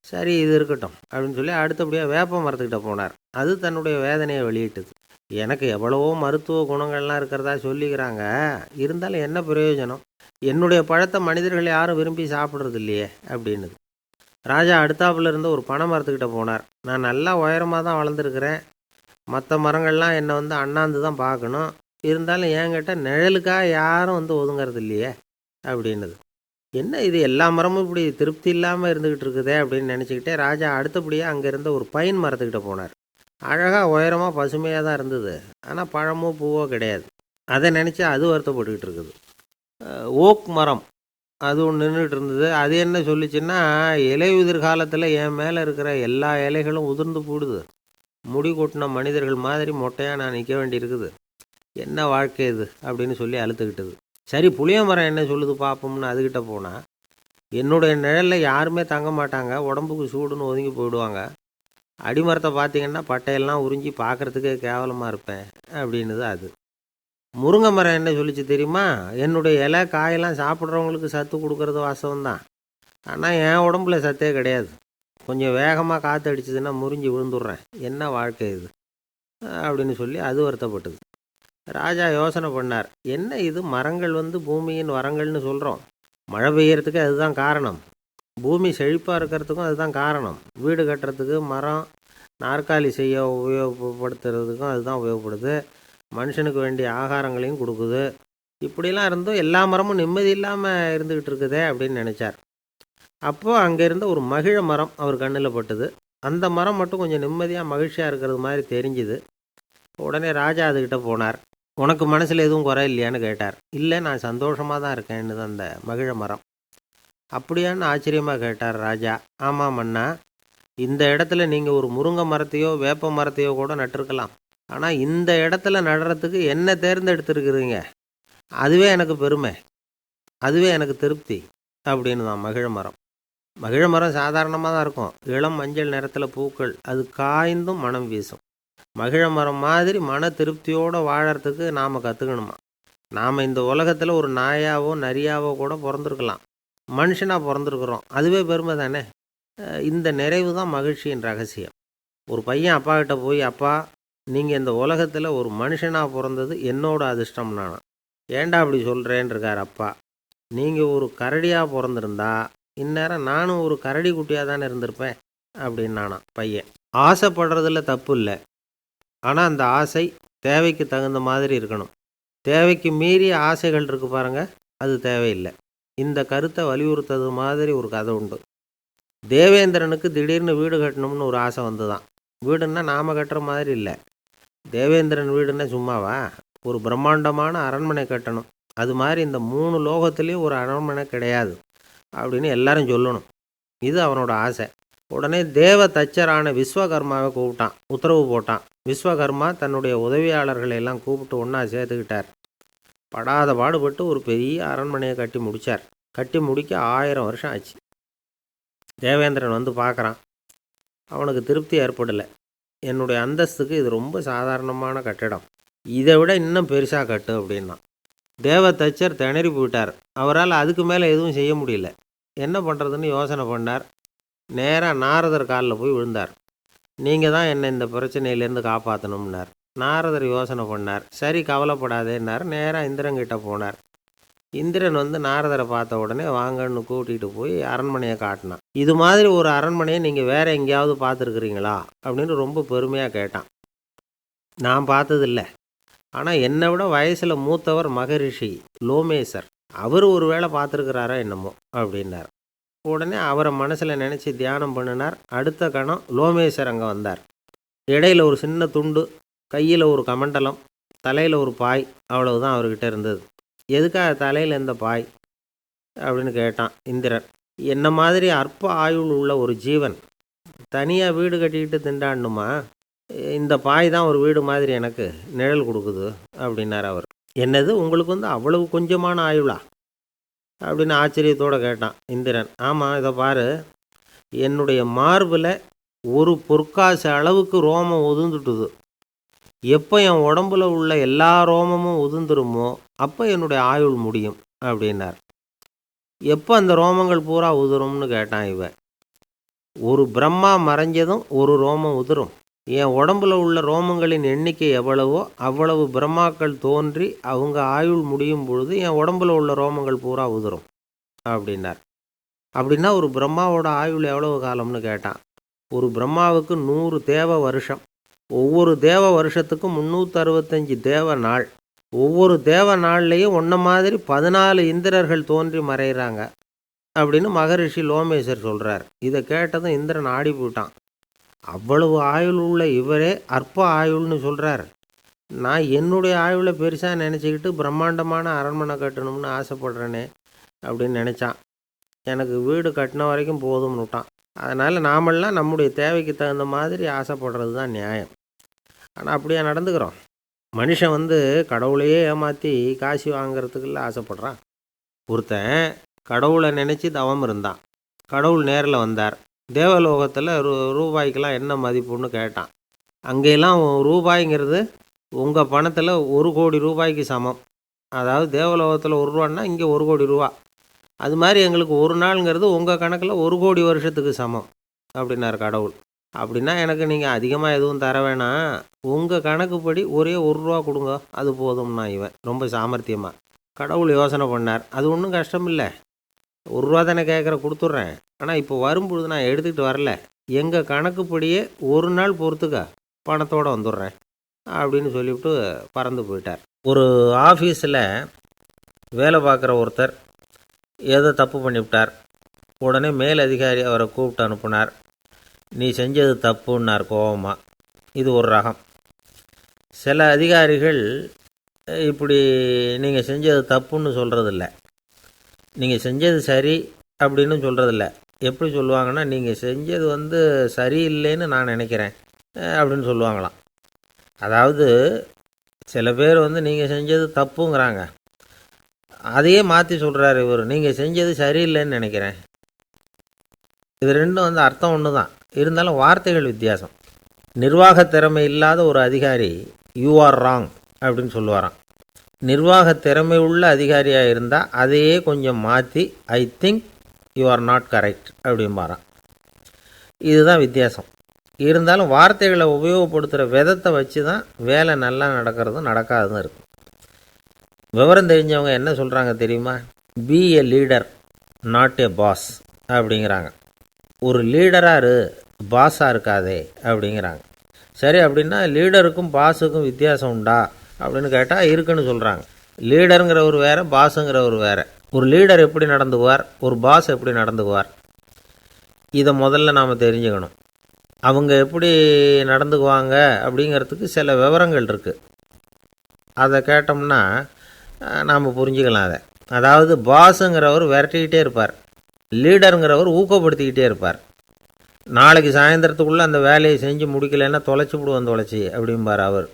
சரி இது இருக்கட்டும் அப்படின்னு சொல்லி அடுத்தபடியாக வேப்ப மரத்துக்கிட்ட போனார். அது தன்னுடைய வேதனையை வெளியிட்டுது. எனக்கு எவ்வளவோ மருத்துவ குணங்கள்லாம் இருக்கிறதா சொல்லிக்கிறாங்க, இருந்தாலும் என்ன பிரயோஜனம், என்னுடைய பழத்தை மனிதர்கள் யாரும் விரும்பி சாப்பிட்றது இல்லையே அப்படின்னுது. ராஜா அடுத்தாப்புல இருந்து ஒரு பனை மரத்துக்கிட்ட போனார். நான் நல்லா உயரமாக தான் வளர்ந்துருக்கிறேன், மற்ற மரங்கள்லாம் என்னை அண்ணாந்து தான் பார்க்கணும், இருந்தாலும் என்கிட்ட நிழலுக்காக யாரும் ஒதுங்கிறது இல்லையே அப்படின்னுது. என்ன இது எல்லா மரமும் இப்படி திருப்தி இல்லாமல் இருந்துக்கிட்டு இருக்குதே அப்படின்னு நினச்சிக்கிட்டே ராஜா அடுத்தபடியாக அங்கே இருந்த ஒரு பைன் மரத்துக்கிட்ட போனார். அழகாக உயரமாக பசுமையாக தான் இருந்தது, ஆனால் பழமோ பூவோ கிடையாது. அதை நினச்சி அது வருத்தப்பட்டுக்கிட்டு இருக்குது. ஓக் மரம் அது ஒன்று நின்றுட்டு இருந்தது. அது என்ன சொல்லிச்சுன்னா, இலையுதிர் காலத்தில் என் மேலே இருக்கிற எல்லா இலைகளும் உதிர்ந்து போடுது. முடி கொட்டின மனிதர்கள் மாதிரி மொட்டையாக நான் நிற்க வேண்டியிருக்குது. என்ன வாழ்க்கை இது அப்படின்னு சொல்லி அழுத்துக்கிட்டது. சரி, புளிய மரம் என்ன சொல்லுது பார்ப்போம்னு அதுக்கிட்ட போனால், என்னுடைய நிழலில் யாருமே தங்க மாட்டாங்க, உடம்புக்கு சூடுன்னு ஒதுங்கி போயிடுவாங்க. அடிமரத்தை பார்த்தீங்கன்னா பட்டையெல்லாம் உறிஞ்சி பார்க்குறதுக்கே கேவலமாக இருப்பேன் அப்படின்னுது அது. முருங்கை மரம் என்ன சொல்லிச்சு தெரியுமா? என்னுடைய இலை காயெல்லாம் சாப்பிட்றவங்களுக்கு சத்து கொடுக்கறது வாஸ்தவம்தான், ஆனால் என் உடம்புல சத்தே கிடையாது. கொஞ்சம் வேகமாக காற்று அடிச்சதுன்னா முறிஞ்சி விழுந்துடுறேன். என்ன வாழ்க்கை இது அப்படின்னு சொல்லி அது வருத்தப்பட்டது. ராஜா யோசனை பண்ணார். என்ன இது, மரங்கள் பூமியின் வரங்கள்னு சொல்கிறோம். மழை பெய்யறதுக்கு அதுதான் காரணம். பூமி செழிப்பாக இருக்கிறதுக்கும் அதுதான் காரணம். வீடு கட்டுறதுக்கு மரம், நாற்காலி செய்ய உபயோகப்படுத்துறதுக்கும் அதுதான் உபயோகப்படுது. மனுஷனுக்கு வேண்டிய ஆகாரங்களையும் கொடுக்குது. இப்படிலாம் இருந்தும் எல்லா மரமும் நிம்மதி இல்லாமல் இருந்துக்கிட்டு இருக்குதே அப்படின்னு நினச்சார். அப்போது அங்கே இருந்த ஒரு மகிழ மரம் அவர் கண்ணில் பட்டுது. அந்த மரம் மட்டும் கொஞ்சம் நிம்மதியாக மகிழ்ச்சியாக இருக்கிறது மாதிரி தெரிஞ்சுது. உடனே ராஜா அதுக்கிட்ட போனார். உனக்கு மனசில் எதுவும் குறை இல்லையான்னு கேட்டார். இல்லை, நான் சந்தோஷமாக தான் இருக்கேன்னு அந்த மகிழ மரம். அப்படியான்னு ஆச்சரியமாக கேட்டார் ராஜா. ஆமாம் மன்னா, இந்த இடத்துல நீங்கள் ஒரு முருங்கை மரத்தையோ வேப்ப மரத்தையோ கூட நட்டிருக்கலாம். ஆனால் இந்த இடத்துல நடுறதுக்கு என்ன தேர்ந்தெடுத்துருக்குறீங்க, அதுவே எனக்கு பெருமை, அதுவே எனக்கு திருப்தி அப்படின்னு தான் மகிழ மரம். மகிழ மரம் சாதாரணமாக தான் இருக்கும். இளம் மஞ்சள் நிறத்தில் பூக்கள், அது காய்ந்தும் மனம் வீசும். மகிழ மரம் மாதிரி மன திருப்தியோடு வாழறதுக்கு நாம் கற்றுக்கணுமா. நாம் இந்த உலகத்தில் ஒரு நாயாவோ நரியாவோ கூட பிறந்திருக்கலாம், மனுஷனாக பிறந்திருக்கிறோம், அதுவே பெருமை தானே. இந்த நிறைவு தான் மகிழ்ச்சியின் ரகசியம். ஒரு பையன் அப்பா கிட்ட போய், அப்பா, நீங்கள் இந்த உலகத்தில் ஒரு மனுஷனாக பிறந்தது என்னோட அதிர்ஷ்டம் நானா. ஏண்டா அப்படி சொல்கிறேன்னு இருக்கார் அப்பா. நீங்கள் ஒரு கரடியாக பிறந்திருந்தா இந்நேரம் நானும் ஒரு கரடி குட்டியாக தானே இருந்திருப்பேன் அப்படின்னு நானா பையன். ஆசைப்படுறதுல தப்பு இல்லை, ஆனால் அந்த ஆசை தேவைக்கு தகுந்த மாதிரி இருக்கணும். தேவைக்கு மீறிய ஆசைகள் இருக்கு பாருங்க, அது தேவையில்லை. இந்த கருத்தை வலியுறுத்தது மாதிரி ஒரு கதை உண்டு. தேவேந்திரனுக்கு திடீர்னு வீடு கட்டணும்னு ஒரு ஆசை வந்துதான். வீடுன்னா நாம் கட்டுற மாதிரி இல்லை. தேவேந்திரன் வீடுன்னா சும்மாவா, ஒரு பிரம்மாண்டமான அரண்மனை கட்டணும். அது மாதிரி இந்த 3 லோகத்துலேயும் ஒரு அரண்மனை கிடையாது அப்படின்னு எல்லாரும் சொல்லணும். இது அவனோட ஆசை. உடனே தேவ தச்சரான விஸ்வகர்மாவை கூப்பிட்டான், உத்தரவு போட்டான். விஸ்வகர்மா தன்னுடைய உதவியாளர்களை எல்லாம் கூப்பிட்டு ஒன்றா சேர்த்துக்கிட்டார். படாத பாடுபட்டு ஒரு பெரிய அரண்மனையை கட்டி முடித்தார். கட்டி முடிக்க 1000 வருஷம் ஆச்சு. தேவேந்திரன் பார்க்குறான். அவனுக்கு திருப்தி ஏற்படலை. என்னுடைய அந்தஸ்துக்கு இது ரொம்ப சாதாரணமான கட்டிடம், இதை விட இன்னும் பெருசாக கட்டு அப்படின்னா. தேவ தச்சர் திணறி போயிட்டார். அவரால் அதுக்கு மேலே எதுவும் செய்ய முடியல. என்ன பண்ணுறதுன்னு யோசனை பண்ணார். நேராக நாரதர் காலில் போய் விழுந்தார். நீங்கள் தான் என்னை இந்த பிரச்சனையிலேருந்து காப்பாற்றணும்னார். நாரதர் யோசனை பண்ணார். சரி, கவலைப்படாதேன்னார். நேராக இந்திரன்கிட்ட போனார். இந்திரன் நாரதரை பார்த்த உடனே வாங்கன்னு கூட்டிகிட்டு போய் அரண்மனையை காட்டினான். இது மாதிரி ஒரு அரண்மனையை நீங்கள் வேறு எங்கேயாவது பார்த்துருக்குறீங்களா அப்படின்னு ரொம்ப பெருமையாக கேட்டான். நான் பார்த்ததில்லை, ஆனால் என்னை விட வயசில் மூத்தவர் மகரிஷி லோமேசர், அவர் ஒரு வேளை பார்த்துருக்கிறாரா என்னமோ அப்படின்னார். உடனே அவரை மனசில் நினச்சி தியானம் பண்ணினார். அடுத்த கணம் லோமேசர் அங்கே வந்தார். இடையில் ஒரு சின்ன துண்டு, கையில் ஒரு கமண்டலம், தலையில் ஒரு பாய், அவ்வளவுதான் அவர்கிட்ட இருந்தது. எதுக்காக தலையில் எந்த பாய் அப்படின்னு கேட்டான் இந்திரன். என்ன மாதிரி அற்ப ஆயுள் உள்ள ஒரு ஜீவன் தனியாக வீடு கட்டிக்கிட்டு திண்டாடணுமா? இந்த பாய் தான் ஒரு வீடு மாதிரி எனக்கு நிழல் கொடுக்குது அப்படின்னார் அவர். என்னது, உங்களுக்கு அவ்வளவு கொஞ்சமான ஆயுளா அப்படின்னு ஆச்சரியத்தோடு கேட்டான் இந்திரன். ஆமாம், இதை பாரு, என்னுடைய மார்பில் ஒரு பொற்காசு அளவுக்கு ரோமம் உதிர்ந்துட்டுது. எப்போ என் உடம்புல உள்ள எல்லா ரோமமும் உதிர்ந்துருமோ அப்போ என்னுடைய ஆயுள் முடியும் அப்படின்னார். எப்போ அந்த ரோமங்கள் பூரா உதிரும்னு கேட்டான் இவன். ஒரு பிரம்மா மறைஞ்சதும் ஒரு ரோமம் உதிரும். என் உடம்புல உள்ள ரோமங்களின் எண்ணிக்கை எவ்வளவோ அவ்வளவு பிரம்மாக்கள் தோன்றி அவங்க ஆயுள் முடியும் பொழுது என் உடம்புல உள்ள ரோமங்கள் பூரா உதிரும் அப்படின்னார். அப்படின்னா ஒரு பிரம்மாவோட ஆயுள் எவ்வளவு காலம்னு கேட்டான். ஒரு பிரம்மாவுக்கு 100 தேவ வருஷம். ஒவ்வொரு தேவ வருஷத்துக்கும் 365 தேவ நாள். ஒவ்வொரு தேவ நாள்லேயும் ஒன்றை மாதிரி 14 இந்திரர்கள் தோன்றி மறைகிறாங்க அப்படின்னு மகரிஷி லோமேசர் சொல்கிறார். இதை கேட்டதும் இந்திரன் ஆடி போயிட்டான். அவ்வளவு ஆயுள் உள்ள இவரே அற்ப ஆயுள்னு சொல்கிறார். நான் என்னுடைய ஆயுளை பெருசாக நினச்சிக்கிட்டு பிரம்மாண்டமான அரண்மனை கட்டணும்னு ஆசைப்படுறேனே, அப்படின்னு நினச்சான். எனக்கு வீடு கட்டின வரைக்கும் போதும்னு விட்டான். அதனால் நாமெல்லாம் நம்முடைய தேவைக்கு தகுந்த மாதிரி ஆசைப்படுறது தான் நியாயம். ஆனால் அப்படியே நடந்துக்கிறோம். மனுஷன் கடவுளையே ஏமாற்றி காசு வாங்கிறதுக்குள்ள ஆசைப்படுறான். ஒருத்தன் கடவுளை நினச்சி தவம் இருந்தான். கடவுள் நேரில் வந்தார். தேவலோகத்தில் ரூபாய்க்கெல்லாம் என்ன மதிப்புன்னு கேட்டான். அங்கெல்லாம் ரூபாய்ங்கிறது உங்கள் பணத்தில் 1,00,00,000 ரூபாய்க்கு சமம். அதாவது தேவலோகத்தில் 1 ரூபான்னா இங்கே 1,00,00,000 ரூபா. அது மாதிரி எங்களுக்கு ஒரு நாளுங்கிறது உங்கள் கணக்கில் 1,00,00,000 வருஷத்துக்கு சமம் அப்படின்னார் கடவுள். அப்படின்னா எனக்கு நீங்கள் அதிகமாக எதுவும் தர வேணாம், உங்கள் கணக்குப்படி ஒரே 1 ரூபா கொடுங்க, அது போதும்னா இவன் ரொம்ப சாமர்த்தியமாக. கடவுள் யோசனை பண்ணார். அது ஒன்றும் கஷ்டம் இல்லை, 1 ரூபா தானே கேட்குற, கொடுத்துட்றேன். ஆனால் இப்போ வரும்பொழுது நான் எடுத்துக்கிட்டு வரல, எங்கள் கணக்குப்படியே 1 நாள் பொறுத்துக்க பணத்தோடு வந்துடுறேன் அப்படின்னு சொல்லிவிட்டு பறந்து போயிட்டார். ஒரு ஆஃபீஸில் வேலை பார்க்குற ஒருத்தர் ஏதோ தப்பு பண்ணிவிட்டார். உடனே மேல் அதிகாரி அவரை கூப்பிட்டு அனுப்புனார். நீ செஞ்சது தப்புன்னார் கோபமாக. இது ஒரு ரகம். சில அதிகாரிகள் இப்படி நீங்கள் செஞ்சது தப்புன்னு சொல்கிறதில்ல, நீங்கள் செஞ்சது சரி அப்படின்னு சொல்கிறதில்ல. எப்படி சொல்லுவாங்கன்னா, நீங்கள் செஞ்சது சரியில்லைன்னு நான் நினைக்கிறேன் அப்படின்னு சொல்லுவாங்களாம். அதாவது சில பேர் நீங்கள் செஞ்சது தப்புங்கிறாங்க, அதையே மாற்றி சொல்கிறாரு இவர், நீங்கள் செஞ்சது சரியில்லைன்னு நினைக்கிறேன். இது ரெண்டும் அர்த்தம் ஒன்று தான், இருந்தாலும் வார்த்தைகள் வித்தியாசம். நிர்வாக திறமை இல்லாத ஒரு அதிகாரி யூ ஆர் ராங் அப்படின்னு சொல்லுவாராம். நிர்வாக திறமை உள்ள அதிகாரியாக இருந்தால் அதையே கொஞ்சம் மாற்றி I think you are not correct அப்படிம்பாரான். இதுதான் வித்தியாசம். இருந்தாலும் வார்த்தைகளை உபயோகப்படுத்துகிற விதத்தை வச்சு தான் வேலை நல்லா நடக்கிறதும் நடக்காததும் இருக்குது. விவரம் தெரிஞ்சவங்க என்ன சொல்கிறாங்க தெரியுமா? Be a leader not a boss அப்படிங்கிறாங்க. ஒரு லீடராக இரு, பாஸாக இருக்காதே அப்படிங்கிறாங்க. சரி, அப்படின்னா லீடருக்கும் பாஸுக்கும் வித்தியாசம் உண்டா அப்படின்னு கேட்டால் இருக்குன்னு சொல்கிறாங்க. லீடருங்கிறவர் வேறு, பாஸுங்கிறவர் வேறு. ஒரு லீடர் எப்படி நடந்துக்குவார், ஒரு பாஸ் எப்படி நடந்துக்குவார், இதை முதல்ல நாம் தெரிஞ்சுக்கணும். அவங்க எப்படி நடந்துக்குவாங்க அப்படிங்கிறதுக்கு சில விவரங்கள் இருக்குது. அதை கேட்டோம்னா நாம் புரிஞ்சுக்கலாம் அதை. அதாவது பாஸுங்கிறவர் விரட்டிக்கிட்டே இருப்பார், லீடருங்கிறவர் ஊக்கப்படுத்திக்கிட்டே இருப்பார். நாளைக்கு சாயந்தரத்துக்குள்ளே அந்த வேலையை செஞ்சு முடிக்கலைன்னா தொலைச்சி விடுவோம் தொலைச்சி அப்படிம்பார் அவர்.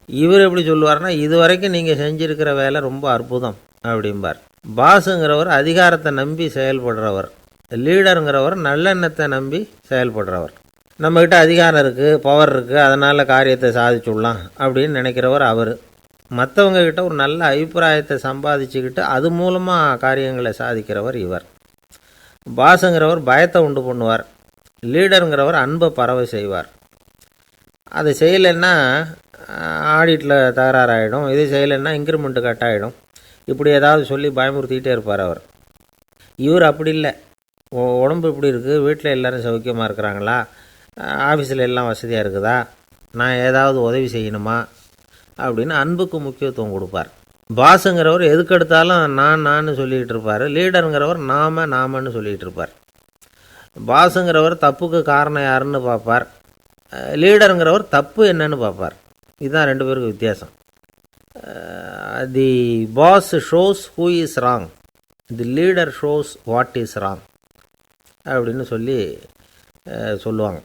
இவர் எப்படி சொல்லுவார்னா, இது வரைக்கும் நீங்கள் செஞ்சுருக்கிற வேலை ரொம்ப அற்புதம் அப்படிம்பார். பாஸுங்கிறவர் அதிகாரத்தை நம்பி செயல்படுறவர், லீடருங்கிறவர் நல்லெண்ணத்தை நம்பி செயல்படுறவர். நம்மக்கிட்ட அதிகாரம் இருக்குது, பவர் இருக்குது, அதனால் காரியத்தை சாதிச்சுடலாம் அப்படின்னு நினைக்கிறவர் அவர். மற்றவங்கக்கிட்ட ஒரு நல்ல அபிப்பிராயத்தை சம்பாதிச்சுக்கிட்டு அது மூலமாக காரியங்களை சாதிக்கிறவர் இவர். பாஸுங்கிறவர் பயத்தை உண்டு பண்ணுவார், லீடருங்கிறவர் அன்பை பரவ செய்வார். அதை செய்யலைன்னா ஆடிட்டில் தகராறாயிடும், இது செய்யலைன்னா இன்க்ரிமெண்ட்டு கட் ஆகிடும், இப்படி ஏதாவது சொல்லி பயமுறுத்திக்கிட்டே இருப்பார் அவர். இவர் அப்படி இல்லை. உடம்பு இப்படி இருக்குது, வீட்டில் எல்லோரும் சௌக்கியமாக இருக்கிறாங்களா, ஆஃபீஸில் எல்லாம் வசதியாக இருக்குதா, நான் ஏதாவது உதவி செய்யணுமா அப்படின்னு அன்புக்கு முக்கியத்துவம் கொடுப்பார். பாஸுங்கிறவர் எதுக்கெடுத்தாலும் நான் சொல்லிக்கிட்டு இருப்பார், லீடருங்கிறவர் நாமன்னு சொல்லிக்கிட்டு இருப்பார். பாஸுங்கிறவர் தப்புக்கு காரணம் யாருன்னு பார்ப்பார், லீடருங்கிறவர் தப்பு என்னன்னு பார்ப்பார். இதுதான் 2 பேருக்கு வித்தியாசம். The boss shows who is wrong, the leader shows what is wrong அப்படின்னு சொல்லுவாங்க.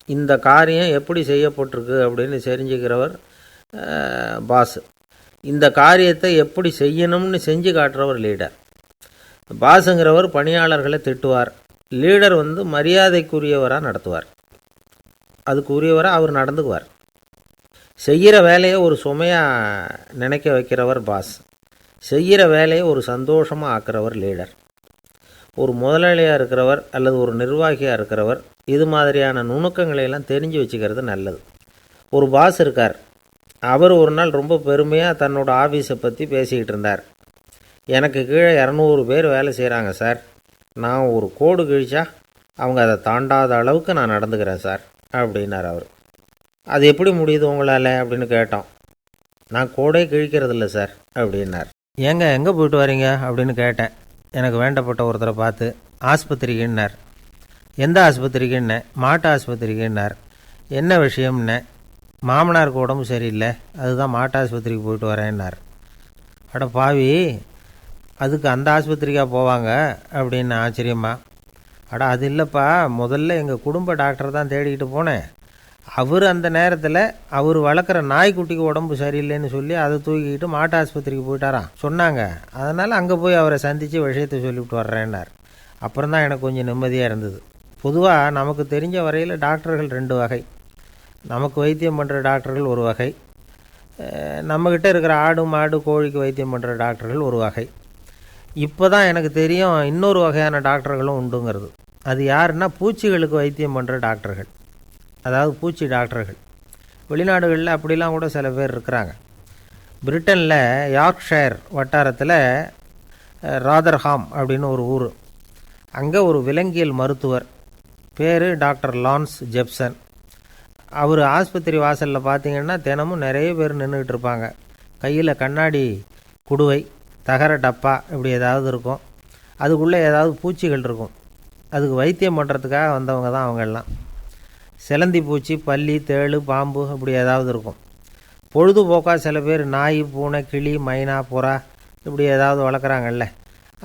இந்த காரியம் எப்படி செய்யப்பட்டிருக்கு அப்படின்னு தெரிஞ்சுக்கிறவர் பாஸ். இந்த காரியத்தை எப்படி செய்யணும்னு செஞ்சு காட்டுறவர் லீடர். பாஸுங்கிறவர் பணியாளர்களை திட்டுவார், லீடர் மரியாதைக்குரியவராக நடத்துவார், அதுக்குரியவராக அவர் நடந்துக்குவார். செய்கிற வேலையை ஒரு சுமையாக நினைக்க வைக்கிறவர் பாஸ், செய்கிற வேலையை ஒரு சந்தோஷமாக ஆக்கிறவர் லீடர். ஒரு முதலாளியாக இருக்கிறவர் அல்லது ஒரு நிர்வாகியாக இருக்கிறவர் இது மாதிரியான நுணுக்கங்களையெல்லாம் தெரிஞ்சு வச்சுக்கிறது நல்லது. ஒரு பாஸ் இருக்கார், அவர் ஒரு நாள் ரொம்ப பெருமையாக தன்னோட ஆஃபீஸை பற்றி பேசிக்கிட்டு இருந்தார். எனக்கு கீழே 200 பேர் வேலை செய்கிறாங்க சார், நான் ஒரு கோடு கிழிச்சா அவங்க அதை தாண்டாத அளவுக்கு நான் நடந்துக்கிறேன் சார் அப்படின்னார் அவர். அது எப்படி முடியுது உங்களால் அப்படின்னு கேட்டோம். நான் கோடே கிழிக்கிறதில்ல சார் அப்படின்னார். ஏங்க எங்கே போயிட்டு வரீங்க அப்படின்னு கேட்டேன். எனக்கு வேண்டப்பட்ட ஒருத்தரை பார்த்து ஆஸ்பத்திரிக்குன்னார். எந்த ஆஸ்பத்திரிக்குன்னே? மாட்டு ஆஸ்பத்திரிக்குன்னார். என்ன விஷயம்னே? மாமனாருக்கு உடம்பு சரியில்லை, அதுதான் மாட்டு ஆஸ்பத்திரிக்கு போயிட்டு வரேன்னார். அட பாவி, அதுக்கு அந்த ஆஸ்பத்திரிக்கா போவாங்க அப்படின்னு ஆச்சரியமா. அடா அது இல்லைப்பா, முதல்ல எங்கள் குடும்ப டாக்டர் தான் தேடிக்கிட்டு போனேன். அவர் அந்த நேரத்தில் அவர் வளர்க்குற நாய்க்குட்டிக்கு உடம்பு சரியில்லைன்னு சொல்லி அதை தூக்கிக்கிட்டு மாட்டு ஆஸ்பத்திரிக்கு போயிட்டாராம் சொன்னாங்க. அதனால் அங்கே போய் அவரை சந்தித்து விஷயத்தை சொல்லிவிட்டு வர்றேன்னார். அப்புறம் தான் எனக்கு கொஞ்சம் நிம்மதியாக இருந்தது. பொதுவாக நமக்கு தெரிஞ்ச வரையில் டாக்டர்கள் 2 வகை. நமக்கு வைத்தியம் பண்ணுற டாக்டர்கள் ஒரு வகை, நம்மக்கிட்ட இருக்கிற ஆடு மாடு கோழிக்கு வைத்தியம் பண்ணுற டாக்டர்கள் ஒரு வகை. இப்போ தான் எனக்கு தெரியும் இன்னொரு வகையான டாக்டர்களும் உண்டுங்கிறது. அது யாருன்னா பூச்சிகளுக்கு வைத்தியம் பண்ணுற டாக்டர்கள், அதாவது பூச்சி டாக்டர்கள். வெளிநாடுகளில் அப்படிலாம் கூட சில பேர் இருக்கிறாங்க. பிரிட்டனில் யார்க்ஷயர் வட்டாரத்தில் ராதர்ஹாம் அப்படின்னு ஒரு ஊர். அங்கே ஒரு விலங்கியல் மருத்துவர் பேர் டாக்டர் லான்ஸ் ஜெப்சன். அவர் ஆஸ்பத்திரி வாசலில் பார்த்திங்கன்னா தினமும் நிறைய பேர் நின்றுக்கிட்டு இருப்பாங்க. கையில் கண்ணாடி குடுவை, தகர டப்பா இப்படி ஏதாவது இருக்கும். அதுக்குள்ளே ஏதாவது பூச்சிகள் இருக்கும். அதுக்கு வைத்தியம் பண்ணுறதுக்காக வந்தவங்க தான் அவங்கெல்லாம். சிலந்தி பூச்சி, பல்லி, தேள், பாம்பு இப்படி ஏதாவது இருக்கும். பொழுதுபோக்காக சில பேர் நாய், பூனை, கிளி, மைனா, புறா இப்படி ஏதாவது வளர்க்குறாங்கல்ல,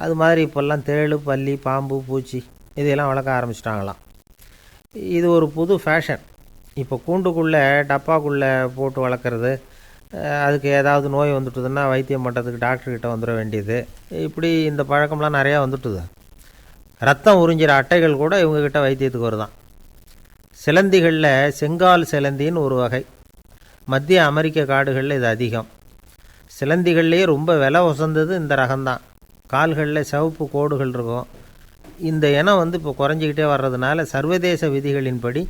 அது மாதிரி இப்போல்லாம் தேள், பல்லி, பாம்பு, பூச்சி இதையெல்லாம் வளர்க்க ஆரம்பிச்சிட்டாங்களாம். இது ஒரு புது ஃபேஷன். இப்போ கூண்டுக்குள்ளே டப்பாக்குள்ளே போட்டு வளர்க்குறது, அதுக்கு ஏதாவது நோய் வந்துட்டுதுன்னா வைத்தியம் பண்ணுறதுக்கு டாக்டர்கிட்ட வந்துட வேண்டியது, இப்படி இந்த பழக்கம்லாம் நிறையா வந்துட்டுது. ரத்தம் உறிஞ்சிற அட்டைகள் கூட இவங்கக்கிட்ட வைத்தியத்துக்கு வருதான். சிலந்திகளில் செங்கால் சிலந்தின்னு ஒரு வகை. மத்திய அமெரிக்க காடுகளில் இது அதிகம். சிலந்திகள்லேயே ரொம்ப விலை உசந்தது இந்த ரகம்தான். கால்களில் சிவப்பு கோடுகள் இருக்கும். இந்த இனம் இப்போ குறைஞ்சிக்கிட்டே வர்றதுனால சர்வதேச விதிகளின்படி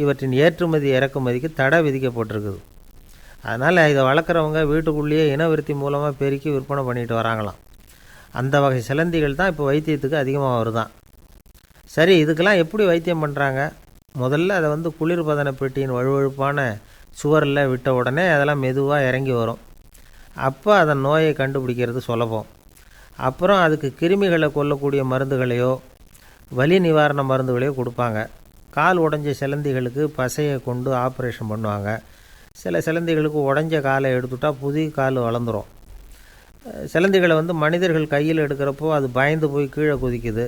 இவற்றின் ஏற்றுமதி இறக்குமதிக்கு தடை விதிக்கப்பட்டிருக்குது. அதனால் இதை வளர்க்குறவங்க வீட்டுக்குள்ளேயே இனவிருத்தி மூலமாக பெருக்கி விற்பனை பண்ணிட்டு வராங்களாம். அந்த வகை சிலந்திகள் தான் இப்போ வைத்தியத்துக்கு அதிகமாக வருதான். சரி, இதுக்கெல்லாம் எப்படி வைத்தியம் பண்ணுறாங்க? முதல்ல அதை குளிர்பதன பெட்டியின் வழுவழுப்பான சுவரில் விட்ட உடனே அதெல்லாம் மெதுவாக இறங்கி வரும். அப்போ அதன் நோயை கண்டுபிடிக்கிறது சுலபம். அப்புறம் அதுக்கு கிருமிகளை கொல்லக்கூடிய மருந்துகளையோ வலி நிவாரண மருந்துகளையோ கொடுப்பாங்க. கால் உடஞ்ச சிலந்திகளுக்கு பசையை கொண்டு ஆப்ரேஷன் பண்ணுவாங்க. சில சிலந்திகளுக்கு உடஞ்ச காலை எடுத்துட்டால் புதிய கால் வளர்ந்துடும். சிலந்திகளை மனிதர்கள் கையில் எடுக்கிறப்போ அது பயந்து போய் கீழே குதிக்குது.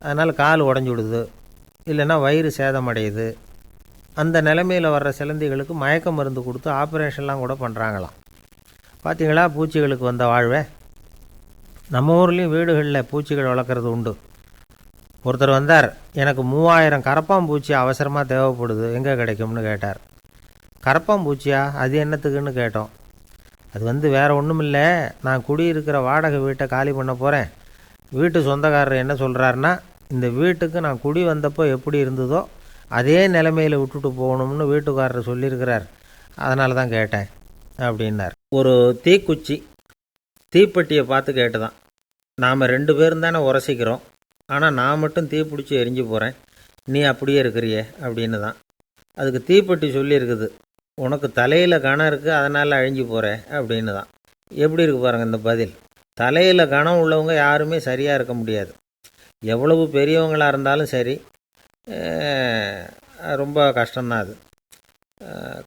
அதனால் கால் உடஞ்சி விடுது, இல்லைன்னா வயிறு சேதமடையுது. அந்த நிலைமையில் வர்ற சிலந்திகளுக்கு மயக்க மருந்து கொடுத்து ஆப்ரேஷன்லாம் கூட பண்ணுறாங்களாம். பார்த்திங்களா பூச்சிகளுக்கு வந்த வாழ்வே. நம்ம ஊர்லேயும் வீடுகளில் பூச்சிகள் வளர்க்குறது உண்டு. ஒருத்தர் வந்தார், எனக்கு 3000 கரப்பாம்பூச்சி அவசரமாக தேவைப்படுது, எங்கே கிடைக்கும்னு கேட்டார். கரப்பாம்பூச்சியா, அது என்னத்துக்குன்னு கேட்டோம். அது வேறு ஒன்றும் இல்லை, நான் குடியிருக்கிற வாடகை வீட்டை காலி பண்ண போகிறேன். வீட்டு சொந்தக்காரர் என்ன சொல்கிறாருன்னா, இந்த வீட்டுக்கு நான் குடி வந்தப்போ எப்படி இருந்ததோ அதே நிலைமையில் விட்டுட்டு போகணும்னு வீட்டுக்காரர் சொல்லியிருக்கிறார், அதனால தான் கேட்டேன் அப்படின்னார். ஒரு தீக்குச்சி தீப்பெட்டியை பார்த்து கேட்டுதான், நாம் 2 பேரும் தானே உரசிக்கிறோம், ஆனால் நான் மட்டும் தீப்பிடிச்சி எரிஞ்சு போகிறேன், நீ அப்படியே இருக்கிறியே அப்படின்னு தான். அதுக்கு தீப்பெட்டி சொல்லியிருக்குது, உனக்கு தலையில் கணம் இருக்குது அதனால் அழிஞ்சு போகிறேன் அப்படின்னு தான். எப்படி இருக்கு பாருங்கள் இந்த பதில். தலையில் கணம் உள்ளவங்க யாருமே சரியாக இருக்க முடியாது. எவ்வளவு பெரியவங்களாக இருந்தாலும் சரி, ரொம்ப கஷ்டம்தான் அது.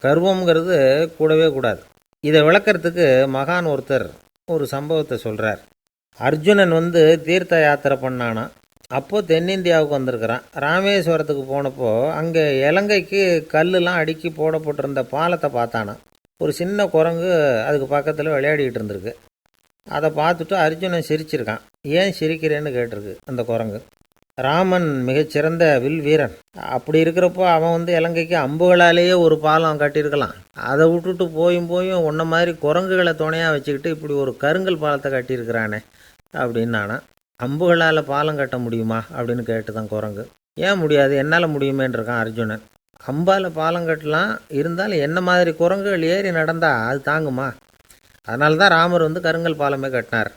கர்வம்ங்கிறது கூடவே கூடாது. இதை விளக்கிறதுக்கு மகான் ஒருத்தர் ஒரு சம்பவத்தை சொல்கிறார். அர்ஜுனன் தீர்த்த யாத்திரை பண்ணானா. அப்போது தென்னிந்தியாவுக்கு வந்திருக்கிறான். ராமேஸ்வரத்துக்கு போனப்போ அங்கே இலங்கைக்கு கல்லுலாம் அடுக்கி போடப்பட்டிருந்த பாலத்தை பார்த்தானா. ஒரு சின்ன குரங்கு அதுக்கு பக்கத்தில் விளையாடிக்கிட்டு இருந்திருக்கு. அதை பார்த்துட்டு அர்ஜுனன் சிரிச்சிருக்கான். ஏன் சிரிக்கிறேன்னு கேட்டிருக்கு அந்த குரங்கு. ராமன் மிகச்சிறந்த வில் வீரன். அப்படி இருக்கிறப்போ அவன் இலங்கைக்கு அம்புகளாலேயே ஒரு பாலம் கட்டியிருக்கலாம். அதை விட்டுட்டு போயும் உன்ன மாதிரி குரங்குகளை துணையாக வச்சுக்கிட்டு இப்படி ஒரு கருங்கல் பாலத்தை கட்டியிருக்கிறானே அப்படின்னு நானா. அம்புகளால் பாலம் கட்ட முடியுமா அப்படின்னு கேட்டு தான் குரங்கு. ஏன் முடியாது, என்னால் முடியுமேன்னு இருக்கான் அர்ஜுனன். அம்பால் பாலம் கட்டலாம், இருந்தாலும் என்ன மாதிரி குரங்குகள் ஏறி நடந்தால் அது தாங்குமா? அதனால தான் ராமர் கருங்கல் பாலமே கட்டினார்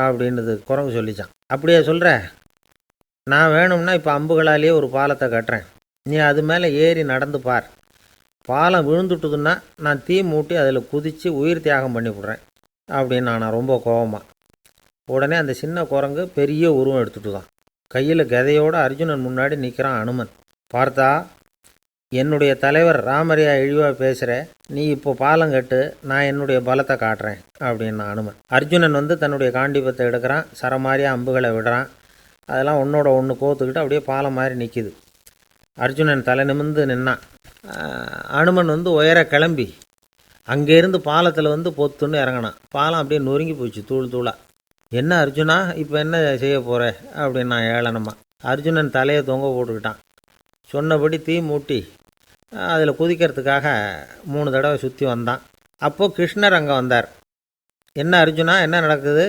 அப்படின்னுது குரங்கு சொல்லிச்சான். அப்படியே சொல்கிற, நான் வேணும்னா இப்போ அம்புகளாலேயே ஒரு பாலத்தை கட்டுறேன், நீ அது மேலே ஏறி நடந்து பார். பாலம் விழுந்துட்டுதுன்னா நான் தீ மூட்டி அதில் குதித்து உயிர் தியாகம் பண்ணி விட்றேன் அப்படின்னு நான் ரொம்ப கோபமாக. உடனே அந்த சின்ன குரங்கு பெரிய உருவம் எடுத்துட்டு தான் கையில் கதையோடு அர்ஜுனன் முன்னாடி நிற்கிறான் அனுமன். பார்த்தா என்னுடைய தலைவர் ராமரையா இழிவாக பேசுகிற, நீ இப்போ பாலம் கட்டு, நான் என்னுடைய பலத்தை காட்டுறேன் அப்படின்னு அனுமன். அர்ஜுனன் வந்து தன்னுடைய காண்டிபத்தை எடுக்கிறான், சரமாரியாக அம்புகளை விடுறான். அதெல்லாம் ஒன்றோட ஒன்று கோத்துக்கிட்டு அப்படியே பாலம் மாதிரி நிற்கிது. அர்ஜுனன் தலை நிமிர்ந்து நின்னான். அனுமன் வந்து உயர கிளம்பி அங்கேருந்து பாலத்தில் வந்து பொத்துன்னு இறங்கினான். பாலம் அப்படியே நொறுங்கி போச்சு தூள் தூளாக. என்ன அர்ஜுனா, இப்போ என்ன செய்ய போகிற அப்படின்னு நான் ஏளனமா. அர்ஜுனன் தலையை தொங்க போட்டுக்கிட்டான். சொன்னபடி தீ மூட்டி அதில் குதிக்கிறதுக்காக 3 தடவை சுற்றி வந்தான். அப்போது கிருஷ்ணர் அங்கே வந்தார். என்ன அர்ஜுனா, என்ன நடக்குது,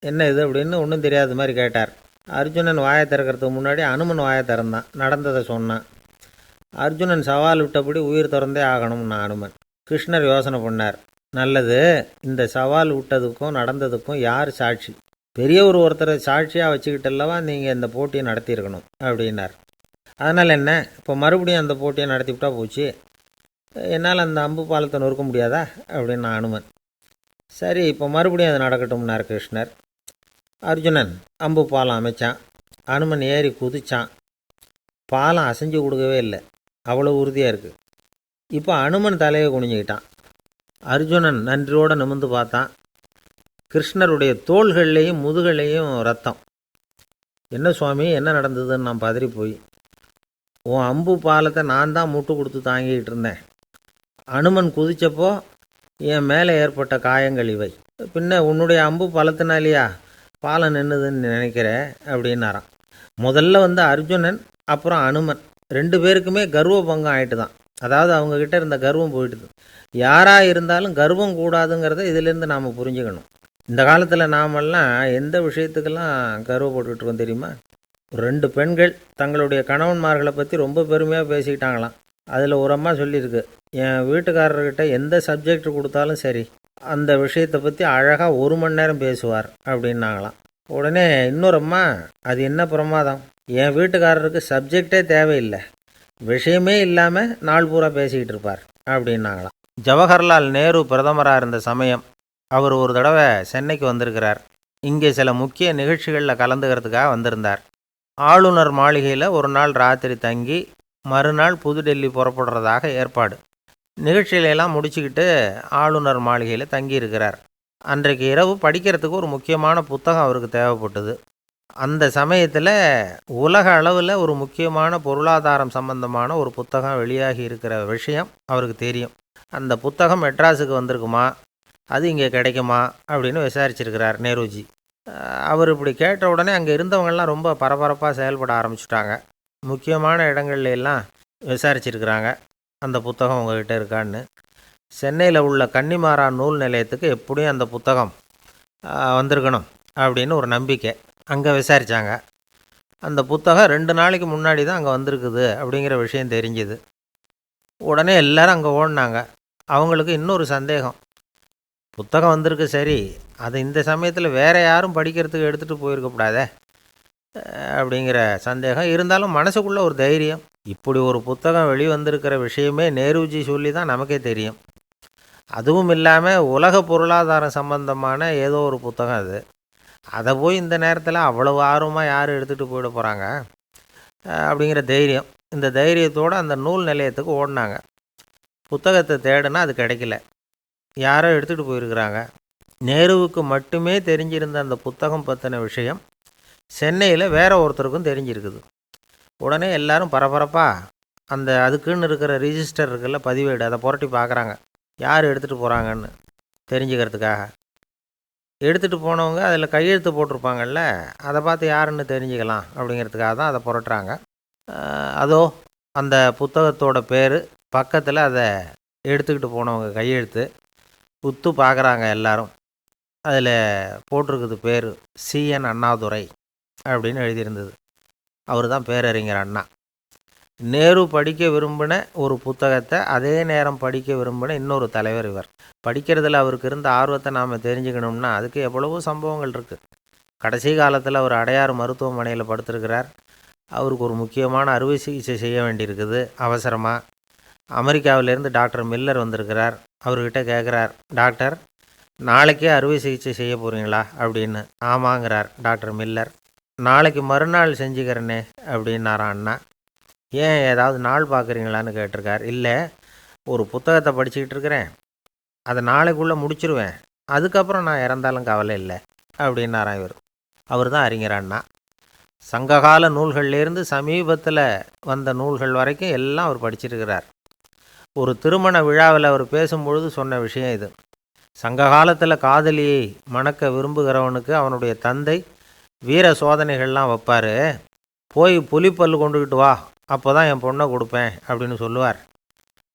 என்ன இது அப்படின்னு ஒன்றும் தெரியாத மாதிரி கேட்டார். அர்ஜுனன் வாயை திறக்கிறதுக்கு முன்னாடி அனுமன் வாயை திறந்தான், நடந்ததை சொன்னான். அர்ஜுனன் சவால் விட்டபடி உயிர் திறந்தே ஆகணும்னு அனுமன். கிருஷ்ணர் யோசனை பண்ணார். நல்லது, இந்த சவால் விட்டதுக்கும் நடந்ததுக்கும் யார் சாட்சி? பெரியவர் ஒருத்தரை சாட்சியாக வச்சுக்கிட்டல்லவா நீங்கள் இந்த போட்டியை நடத்தியிருக்கணும் அப்படின்னார். அதனால் என்ன, இப்போ மறுபடியும் அந்த போட்டியை நடத்திவிட்டா போச்சு, என்னால் அந்த அம்பு பாலத்தை நொறுக்க முடியாதா அப்படின்னு அனுமன். சரி, இப்போ மறுபடியும் அது நடக்கட்டும்னார் கிருஷ்ணர். அர்ஜுனன் அம்பு பாலம் அமைச்சான். அனுமன் ஏறி குதிச்சான். பாலம் அசைஞ்சு கொடுக்கவே இல்லை, அவ்வளோ உறுதியாக இருக்குது. இப்போ அனுமன் தலையை குனிஞ்சிக்கிட்டான். அர்ஜுனன் நன்றியோடு நிமிர்ந்து பார்த்தான். கிருஷ்ணருடைய தோள்கள்லேயும் முதுகள்லேயும் ரத்தம். என்ன சுவாமி, என்ன நடந்ததுன்னு நான் பதறி போய், உன் அம்பு பாலத்தை நான் தான் முட்டு கொடுத்து தாங்கிக்கிட்டு இருந்தேன். அனுமன் குதித்தப்போ என் மேலே ஏற்பட்ட காயங்கள் இவை. பின்ன உன்னுடைய அம்பு பலத்தினாலேயா பாலம் நின்றுதுன்னு நினைக்கிறேன் அப்படின்னாரான். முதல்ல வந்து அர்ஜுனன் அப்புறம் அனுமன் 2 பேருக்குமே கர்வ பங்கம் ஆகிட்டு தான். அதாவது அவங்கக்கிட்ட இருந்த கர்வம் போயிட்டுது. யாராக இருந்தாலும் கர்வம் கூடாதுங்கிறத இதிலேருந்து நாம் புரிஞ்சுக்கணும். இந்த காலத்தில் நாமெல்லாம் எந்த விஷயத்துக்கெல்லாம் கர்வப்பட்டுருக்கோம் தெரியுமா? 2 பெண்கள் தங்களுடைய கணவன்மார்களை பற்றி ரொம்ப பெருமையாக பேசிக்கிட்டாங்களாம். அதில் ஒரு அம்மா சொல்லியிருக்கு, என் வீட்டுக்காரர்கிட்ட எந்த சப்ஜெக்ட் கொடுத்தாலும் சரி, அந்த விஷயத்தை பற்றி அழகாக 1 மணி நேரம் பேசுவார் அப்படின்னாங்களாம். உடனே இன்னொரு அம்மா, அது என்ன பிரமாதம், என் வீட்டுக்காரருக்கு சப்ஜெக்டே தேவையில்லை, விஷயமே இல்லாமல் நாள் பூரா பேசிக்கிட்டு இருப்பார் அப்படின்னாங்களாம். ஜவஹர்லால் நேரு பிரதமராக இருந்த சமயம் அவர் ஒரு தடவை சென்னைக்கு வந்திருக்கிறார். இங்கே சில முக்கிய நிகழ்ச்சிகளில் கலந்துக்கிறதுக்காக வந்திருந்தார். ஆளுநர் மாளிகையில் ஒரு நாள் ராத்திரி தங்கி மறுநாள் புதுடெல்லி புறப்படுறதாக ஏற்பாடு. நிகழ்ச்சியிலெல்லாம் முடிச்சுக்கிட்டு ஆளுநர் மாளிகையில் தங்கியிருக்கிறார். அன்றைக்கு இரவு படிக்கிறதுக்கு ஒரு முக்கியமான புத்தகம் அவருக்கு தேவைப்பட்டது. அந்த சமயத்தில் உலக அளவில் ஒரு முக்கியமான பொருளாதாரம் சம்பந்தமான ஒரு புத்தகம் வெளியாகி இருக்கிற விஷயம் அவருக்கு தெரியும். அந்த புத்தகம் மெட்ராஸுக்கு வந்திருக்குமா, அது இங்கே கிடைக்குமா அப்படின்னு விசாரிச்சிருக்கிறார் நேருஜி. அவர் இப்படி கேட்ட உடனே அங்கே இருந்தவங்கெல்லாம் ரொம்ப பரபரப்பாக செயல்பட ஆரம்பிச்சுட்டாங்க. முக்கியமான இடங்கள்ல எல்லாம் விசாரிச்சிருக்கிறாங்க, அந்த புத்தகம் உங்கள்கிட்ட இருக்கான்னு. சென்னையில் உள்ள கன்னிமாரா நூல் நிலையத்துக்கு எப்படியும் அந்த புத்தகம் வந்திருக்கணும் அப்படின்னு ஒரு நம்பிக்கை. அங்கே விசாரித்தாங்க. அந்த புத்தகம் 2 நாளைக்கு முன்னாடி தான் அங்கே வந்திருக்குது அப்படிங்கிற விஷயம் தெரிஞ்சுது. உடனே எல்லோரும் அங்கே ஓடினாங்க. அவங்களுக்கு இன்னொரு சந்தேகம், புத்தகம் வந்திருக்கு சரி, அது இந்த சமயத்தில் வேறு யாரும் படிக்கிறதுக்கு எடுத்துகிட்டு போயிருக்கக்கூடாதே அப்படிங்கிற சந்தேகம் இருந்தாலும் மனசுக்குள்ளே ஒரு தைரியம். இப்படி ஒரு புத்தகம் வெளிவந்திருக்கிற விஷயமே நேருஜி சொல்லி தான் நமக்கே தெரியும். அதுவும் இல்லாமல் உலக பொருளாதாரம் சம்பந்தமான ஏதோ ஒரு புத்தகம் அது. அதை போய் இந்த நேரத்தில் அவ்வளவு ஆர்வமாக யார் எடுத்துகிட்டு போயிட போகிறாங்க அப்படிங்கிற தைரியம். இந்த தைரியத்தோடு அந்த நூல் நிலையத்துக்கு ஓடினாங்க. புத்தகத்தை தேடினா அது கிடைக்கல, யாரோ எடுத்துகிட்டு போயிருக்கிறாங்க. நேருவுக்கு மட்டுமே தெரிஞ்சிருந்த அந்த புத்தகம் பற்றின விஷயம் சென்னையில் வேற ஒருத்தருக்கும் தெரிஞ்சிருக்குது. உடனே எல்லாரும் பரபரப்பாக அந்த அதுக்குன்னு இருக்கிற ரிஜிஸ்டர் இருக்குல்ல, பதிவேடு, அதை புரட்டி பார்க்குறாங்க, யார் எடுத்துகிட்டு போகிறாங்கன்னு தெரிஞ்சுக்கிறதுக்காக. எடுத்துகிட்டு போனவங்க அதில் கையெழுத்து போட்டிருப்பாங்கல்ல, அதை பார்த்து யாருன்னு தெரிஞ்சுக்கலாம் அப்படிங்கிறதுக்காக தான் அதை புரட்டுறாங்க. அதோ அந்த புத்தகத்தோட பேர் பக்கத்தில் அதை எடுத்துக்கிட்டு போனவங்க கையெழுத்து உத்து பார்க்குறாங்க எல்லாரும். அதில் போட்டிருக்குது பேர் CN அண்ணாதுரை அப்படின்னு எழுதியிருந்தது. அவர் தான் பேரறிஞர் அண்ணா. நேரு படிக்க விரும்பின ஒரு புத்தகத்தை அதே நேரம் படிக்க விரும்பின இன்னொரு தலைவர் இவர். படிக்கிறதுல அவருக்கு இருந்த ஆர்வத்தை நாம் தெரிஞ்சுக்கணும்னா அதுக்கு எவ்வளவோ சம்பவங்கள் இருக்குது. கடைசி காலத்தில் அவர் அடையாறு மருத்துவமனையில் படுத்திருக்கிறார். அவருக்கு ஒரு முக்கியமான அறுவை சிகிச்சை செய்ய வேண்டியிருக்குது அவசரமாக. அமெரிக்காவிலேருந்து டாக்டர் மில்லர் வந்திருக்கிறார். அவர்கிட்ட கேட்குறார், டாக்டர் நாளைக்கே அறுவை சிகிச்சை செய்ய போகிறீங்களா அப்படின்னு. ஆமாங்கிறார் டாக்டர் மில்லர். நாளைக்கு மறுநாள் செஞ்சுக்கிறனே அப்படின்னாரான் அண்ணா. ஏன் ஏதாவது நாள் பார்க்குறீங்களான்னு கேட்டிருக்கார். இல்லை, ஒரு புத்தகத்தை படிச்சுக்கிட்டு இருக்கிறேன், அதை நாளைக்குள்ளே முடிச்சிருவேன், அதுக்கப்புறம் நான் இறந்தாலும் கவலை இல்லை அப்படின்னாராம் இவர். அவர் தான் அறிஞர் அண்ணா. சங்ககால நூல்கள்லேருந்து சமீபத்தில் வந்த நூல்கள் வரைக்கும் எல்லாம் அவர் படிச்சிருக்கிறார். ஒரு திருமண விழாவில் அவர் பேசும்பொழுது சொன்ன விஷயம் இது. சங்க காலத்தில் காதலியை மணக்க விரும்புகிறவனுக்கு அவனுடைய தந்தை வீர சோதனைகள்லாம் வைப்பார். போய் புலிப்பல் கொண்டுக்கிட்டு வா, அப்போ தான் என் பொண்ணை கொடுப்பேன் அப்படின்னு சொல்லுவார்.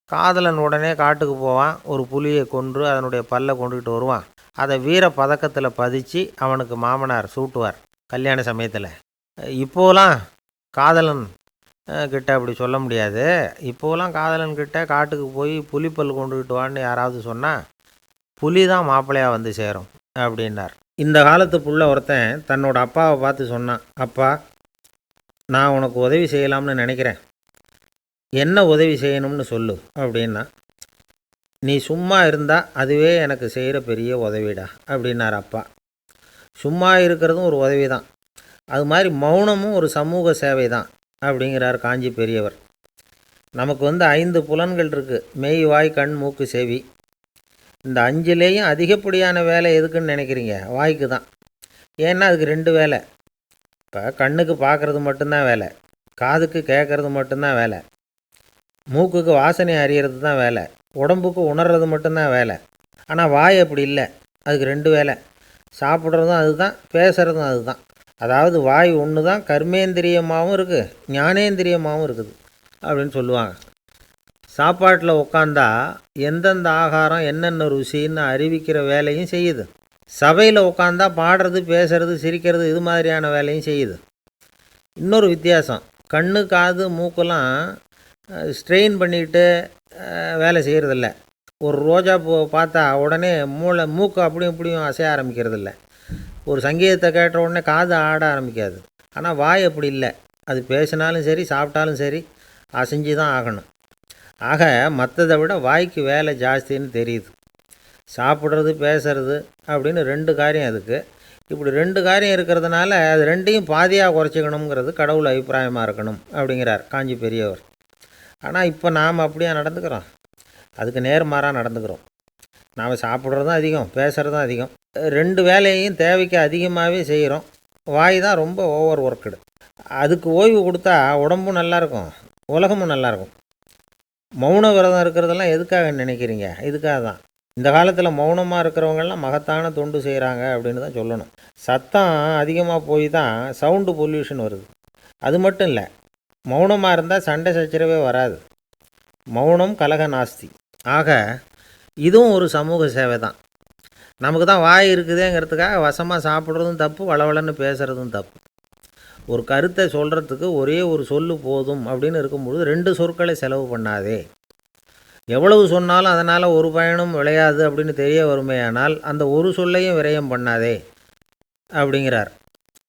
காதலன் உடனே காட்டுக்கு போவான், ஒரு புலியை கொன்று அதனுடைய பல்லை கொண்டுக்கிட்டு வருவான். அதை வீர பதக்கத்தில் பதித்து அவனுக்கு மாமனார் சூட்டுவார் கல்யாண சமயத்தில். இப்போலாம் காதலன் கிட்ட அப்படி சொல்ல முடியாது. இப்போலாம் காதலன்கிட்ட காட்டுக்கு போய் புலிப்பல் கொண்டுக்கிட்டு வான்னு யாராவது சொன்னால் புலி தான் மாப்பிள்ளையாக வந்து சேரும் அப்படின்னார். இந்த காலத்து புள்ள ஒருத்தன் தன்னோட அப்பாவை பார்த்து சொன்னான், அப்பா, நான் உனக்கு உதவி செய்யலாம்னு நினைக்கிறேன், என்ன உதவி செய்யணும்னு சொல்லு அப்படின்னா. நீ சும்மா இருந்தால் அதுவே எனக்கு செய்கிற பெரிய உதவிடா அப்படின்னார் அப்பா. சும்மா இருக்கிறதும் ஒரு உதவி தான், அது மாதிரி மௌனமும் ஒரு சமூக சேவை தான் அப்படிங்கிறார் காஞ்சி பெரியவர். நமக்கு 5 புலன்கள் இருக்குது, மெய், வாய், கண், மூக்கு, செவி. இந்த 5லேயும் அதிகப்படியான வேலை எதுக்குன்னு நினைக்கிறீங்க? வாய்க்கு தான். ஏன்னா அதுக்கு 2 வேலை. இப்போ கண்ணுக்கு பார்க்குறது மட்டும்தான் வேலை, காதுக்கு கேட்குறது மட்டும்தான் வேலை, மூக்குக்கு வாசனை அறியறது தான் வேலை, உடம்புக்கு உணர்றது மட்டும்தான் வேலை. ஆனால் வாய் அப்படி இல்லை, அதுக்கு 2 வேலை. சாப்பிட்றதும் அதுதான், பேசுகிறதும் அதுதான். அதாவது வாய் ஒன்று தான் கர்மேந்திரியமாகவும் இருக்குது, ஞானேந்திரியமாகவும் இருக்குது அப்படின்னு சொல்லுவாங்க. சாப்பாட்டில் உட்காந்தா எந்தெந்த ஆகாரம் என்னென்ன ருசின்னு அறிவிக்கிற வேலையும் செய்யுது. சபையில் உட்காந்தா பாடுறது, பேசுறது, சிரிக்கிறது, இது மாதிரியான வேலையும் செய்யுது. இன்னொரு வித்தியாசம், கண்ணு, காது, மூக்கெல்லாம் ஸ்ட்ரெயின் பண்ணிக்கிட்டு வேலை செய்கிறதில்ல. ஒரு ரோஜா பூ பார்த்தா உடனே மூக்கு அப்படியும் இப்படியும் அசைய ஆரம்பிக்கிறதில்ல. ஒரு சங்கீதத்தை கேட்ட உடனே காது ஆட ஆரம்பிக்காது. ஆனால் வாய் அப்படி இல்லை, அது பேசினாலும் சரி சாப்பிட்டாலும் சரி அசைஞ்சு தான் ஆகணும். ஆக மற்றதை விட வாய்க்கு வேலை ஜாஸ்தின்னு தெரியுது. சாப்பிட்றது, பேசுறது அப்படின்னு 2 காரியம் அதுக்கு. இப்படி 2 காரியம் இருக்கிறதுனால அது 2ஐயும் பாதியாக குறைச்சிக்கணுங்கிறது கடவுள் அபிப்பிராயமாக இருக்கணும் அப்படிங்கிறார் காஞ்சி பெரியவர். ஆனால் இப்போ நாம் அப்படியா நடந்துக்கிறோம்? அதுக்கு நேர்மாறாக நடந்துக்கிறோம். நாம் சாப்பிட்றதும் அதிகம், பேசுகிறதும் அதிகம், 2 வேலையையும் தேவைக்கு அதிகமாகவே செய்கிறோம். வாய் தான் ரொம்ப ஓவர் ஒர்க்குடு. அதுக்கு ஓய்வு கொடுத்தா உடம்பும் நல்லாயிருக்கும், உலகமும் நல்லாயிருக்கும். மௌன விரதம் இருக்கிறதெல்லாம் எதுக்காக நினைக்கிறீங்க? இதுக்காக தான். இந்த காலத்தில் மௌனமாக இருக்கிறவங்கெல்லாம் மகத்தான தொண்டு செய்கிறாங்க அப்படின்னு தான் சொல்லணும். சத்தம் அதிகமாக போய் தான் சவுண்டு பொல்யூஷன் வருது. அது மட்டும் இல்லை, மௌனமாக இருந்தால் சண்டை சச்சரவே வராது. மௌனம் கலக நாஸ்தி. ஆக இதுவும் ஒரு சமூக சேவை தான். நமக்கு தான் வாய் இருக்குதேங்கிறதுக்காக வசமாக சாப்பிட்றதும் தப்பு, வளவளன்னு பேசுகிறதும் தப்பு. ஒரு கருத்தை சொல்கிறதுக்கு ஒரே ஒரு சொல்லு போதும் அப்படின்னு இருக்கும்பொழுது 2 சொற்களை செலவு பண்ணாதே. எவ்வளவு சொன்னாலும் அதனால் ஒரு பயனும் விளையாது அப்படின்னு தெரிய வருமேயானால் அந்த ஒரு சொல்லையும் விரயம் பண்ணாதே அப்படிங்கிறார்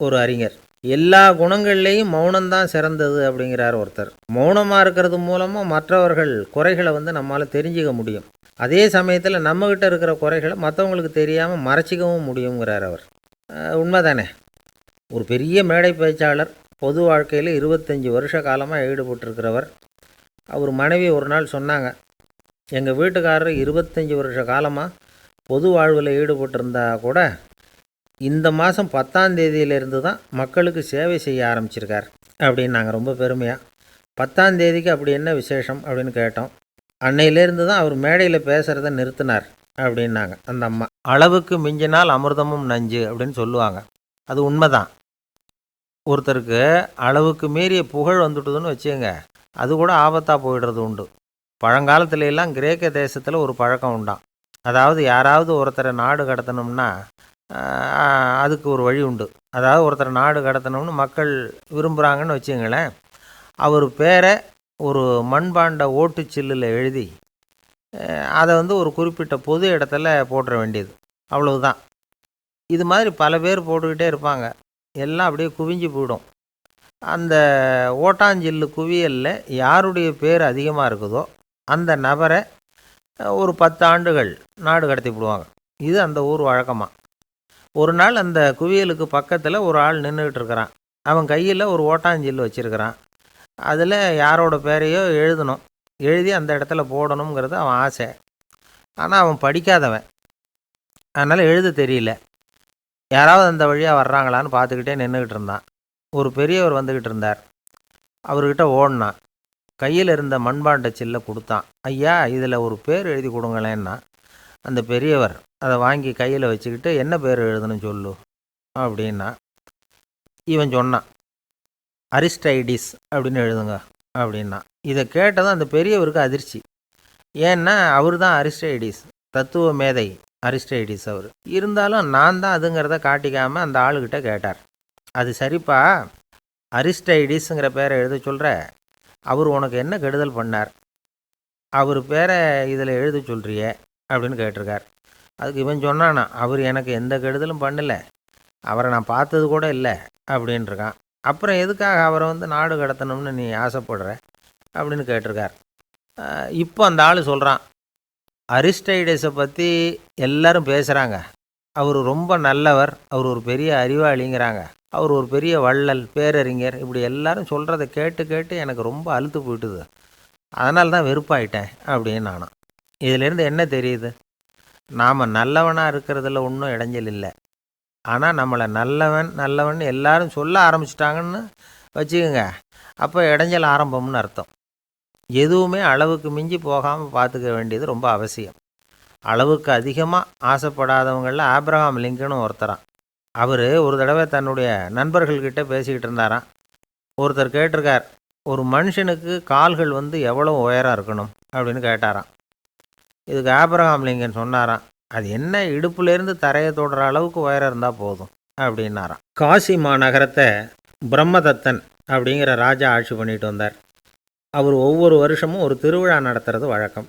ஒரு அறிஞர். எல்லா குணங்கள்லேயும் மௌனம்தான் சிறந்தது அப்படிங்கிறார் ஒருத்தர். மௌனமாக இருக்கிறது மூலமாக மற்றவர்கள் குறைகளை நம்மளால் தெரிஞ்சிக்க முடியும். அதே சமயத்தில் நம்மக்கிட்ட இருக்கிற குறைகளை மற்றவங்களுக்கு தெரியாமல் மறைச்சிக்கவும் முடியுங்கிறார் அவர். உண்மைதானே? ஒரு பெரிய மேடை பேச்சாளர், பொது வாழ்க்கையில் 25 வருஷ காலமாக ஈடுபட்டிருக்கிறவர். அவர் மனைவி ஒரு நாள் சொன்னாங்க, எங்கள் வீட்டுக்காரர் 25 வருஷ காலமாக பொது வாழ்வில் ஈடுபட்டிருந்தா கூட இந்த மாதம் 10ஆம் தேதியிலேருந்து தான் மக்களுக்கு சேவை செய்ய ஆரம்பிச்சிருக்கார் அப்படின்னாங்க ரொம்ப பெருமையாக. 10ஆம் தேதிக்கு அப்படி என்ன விசேஷம் அப்படின்னு கேட்டோம். அன்னையிலேருந்து தான் அவர் மேடையில் பேசுகிறத நிறுத்தினார் அப்படின்னாங்க அந்த அம்மா. அளவுக்கு மிஞ்சினால் அமிர்தமும் நஞ்சு அப்படின்னு சொல்லுவாங்க. அது உண்மைதான். ஒருத்தருக்கு அளவுக்கு மீறிய புகழ் வந்துட்டுதுன்னு வச்சுங்க, அது கூட ஆபத்தாக போயிடுறது உண்டு. பழங்காலத்துல எல்லாம் கிரேக்க தேசத்தில் ஒரு பழக்கம் உண்டாம். அதாவது யாராவது ஒருத்தரை நாடு கடத்தணும்னா அதுக்கு ஒரு வழி உண்டு. அதாவது ஒருத்தரை நாடு கடத்தணும்னு மக்கள் விரும்புகிறாங்கன்னு வச்சுங்களேன், அவர் பேரை ஒரு மண்பாண்ட ஓட்டுச்சில்லில் எழுதி அதை ஒரு குறிப்பிட்ட பொது இடத்துல போட்டுற வேண்டியது, அவ்வளவுதான். இது மாதிரி பல பேர் போட்டுக்கிட்டே இருப்பாங்க, எல்லாம் அப்படியே குவிஞ்சு போயிடும். அந்த ஓட்டாஞ்சில்லு குவியலில் யாருடைய பேர் அதிகமாக இருக்குதோ அந்த நபரை ஒரு 10 ஆண்டுகள் நாடு கடத்தி விடுவாங்க. இது அந்த ஊர் வழக்கமாக. ஒரு நாள் அந்த குவியலுக்கு பக்கத்தில் ஒரு ஆள் நின்றுக்கிட்டு இருக்கிறான். அவன் கையில் ஒரு ஓட்டாஞ்சில்லு வச்சுருக்கிறான். அதில் யாரோட பேரையோ எழுதணும், எழுதி அந்த இடத்துல போடணுங்கிறது அவன் ஆசை. ஆனால் அவன் படிக்காதவன், அதனால் எழுத தெரியல. யாராவது அந்த வழியாக வர்றாங்களான்னு பார்த்துக்கிட்டே நின்றுக்கிட்டு இருந்தான். ஒரு பெரியவர் வந்துக்கிட்டு இருந்தார். அவர்கிட்ட ஓடினான். கையில் இருந்த மண்பாண்ட சில்லை கொடுத்தான். ஐயா, இதில் ஒரு பேர் எழுதி கொடுங்களேன்னா. அந்த பெரியவர் அதை வாங்கி கையில் வச்சுக்கிட்டு, என்ன பேர் எழுதணும் சொல்லு அப்படின்னா. இவன் சொன்னான், அரிஸ்டைடிஸ் அப்படின்னு எழுதுங்க அப்படின்னா. இதை கேட்டதும் அந்த பெரியவருக்கு அதிர்ச்சி. ஏன்னா அவர் தான் அரிஸ்டைடிஸ், தத்துவ மேதை அரிஸ்டைடிஸ் அவர். இருந்தாலும் நான் தான் அதுங்கிறத காட்டிக்காமல் அந்த ஆளுகிட்ட கேட்டார். அது சரிப்பா, அரிஸ்டைடிஸுங்கிற பேரை எழுத சொல்கிற, அவர் உனக்கு என்ன கெடுதல் பண்ணார்? அவர் பேரை இதில் எழுத சொல்கிறியே அப்படின்னு கேட்டிருக்கார். அதுக்கு இவன் சொன்னானா, அவர் எனக்கு எந்த கெடுதலும் பண்ணலை, அவரை நான் பார்த்தது கூட இல்லை அப்படின்ட்டுருக்கான். அப்புறம் எதுக்காக அவரை நாடு கடத்தணும்னு நீ ஆசைப்படுற அப்படின்னு கேட்டிருக்கார். இப்போ அந்த ஆள் சொல்கிறான், அரிஸ்டைடஸை பற்றி எல்லாரும் பேசுகிறாங்க, அவர் ரொம்ப நல்லவர், அவர் ஒரு பெரிய அறிவாளிங்கிறாங்க, அவர் ஒரு பெரிய வள்ளல், பேரறிஞர், இப்படி எல்லாரும் சொல்கிறத கேட்டு கேட்டு எனக்கு ரொம்ப அலுத்து போயிட்டுது, அதனால தான் வெறுப்பாயிட்டேன் அப்படின்னு நானும். இதிலேருந்து என்ன தெரியுது? நாம் நல்லவனாக இருக்கிறதுல ஒன்றும் இடைஞ்சல் இல்லை. ஆனால் நம்மளை நல்லவன் நல்லவன் எல்லாரும் சொல்ல ஆரம்பிச்சிட்டாங்கன்னு வச்சுக்கோங்க, அப்போ இடைஞ்சல் ஆரம்பம்னு அர்த்தம். எதுவுமே அளவுக்கு மிஞ்சி போகாமல் பார்த்துக்க வேண்டியது ரொம்ப அவசியம். அளவுக்கு அதிகமாக ஆசைப்படாதவங்களில் ஆப்ரஹாம் லிங்கனும் ஒருத்தரான். அவர் ஒரு தடவை தன்னுடைய நண்பர்கள்கிட்ட பேசிக்கிட்டு இருந்தாராம். ஒருத்தர் கேட்டிருக்கார், ஒரு மனுஷனுக்கு கால்கள் எவ்வளோ உயரம் இருக்கணும் அப்படின்னு கேட்டாராம். இதுக்கு ஆப்ரஹாம் லிங்கன் சொன்னாராம், அது என்ன, இடுப்புலேருந்து தரையை தொடுற அளவுக்கு உயரம் இருந்தால் போதும் அப்படின்னாராம். காசி மாநகரத்தை பிரம்மதத்தன் அப்படிங்கிற ராஜா ஆட்சி பண்ணிட்டு வந்தார். அவர் ஒவ்வொரு வருஷமும் ஒரு திருவிழா நடத்துறது வழக்கம்.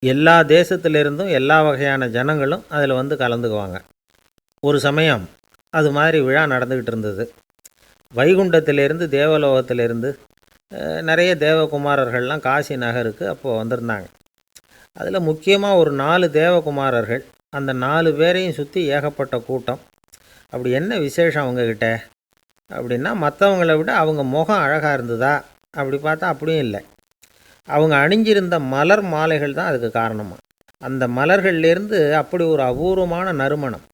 எல்லா தேசத்திலிருந்தும் எல்லா வகையான ஜனங்களும் அதில் கலந்துக்குவாங்க. ஒரு சமயம் அது மாதிரி விழா நடந்துக்கிட்டு இருந்தது. வைகுண்டத்திலேருந்து தேவலோகத்திலேருந்து நிறைய தேவகுமாரர்கள்லாம் காசி நகருக்கு அப்போது வந்திருந்தாங்க. அதில் முக்கியமாக ஒரு 4 தேவகுமாரர்கள், அந்த 4 பேரையும் சுற்றி ஏகப்பட்ட கூட்டம். அப்படி என்ன விசேஷம் அவங்கக்கிட்ட அப்படின்னா, மற்றவங்கள விட அவங்க முகம் அழகாக இருந்ததா அப்படி பார்த்தா அப்படியும் இல்லை. அவங்க அணிஞ்சிருந்த மலர் மாலைகள் தான் அதுக்கு காரணமாக. அந்த மலர்கள்லேருந்து அப்படி ஒரு அபூர்வமான நறுமணம்,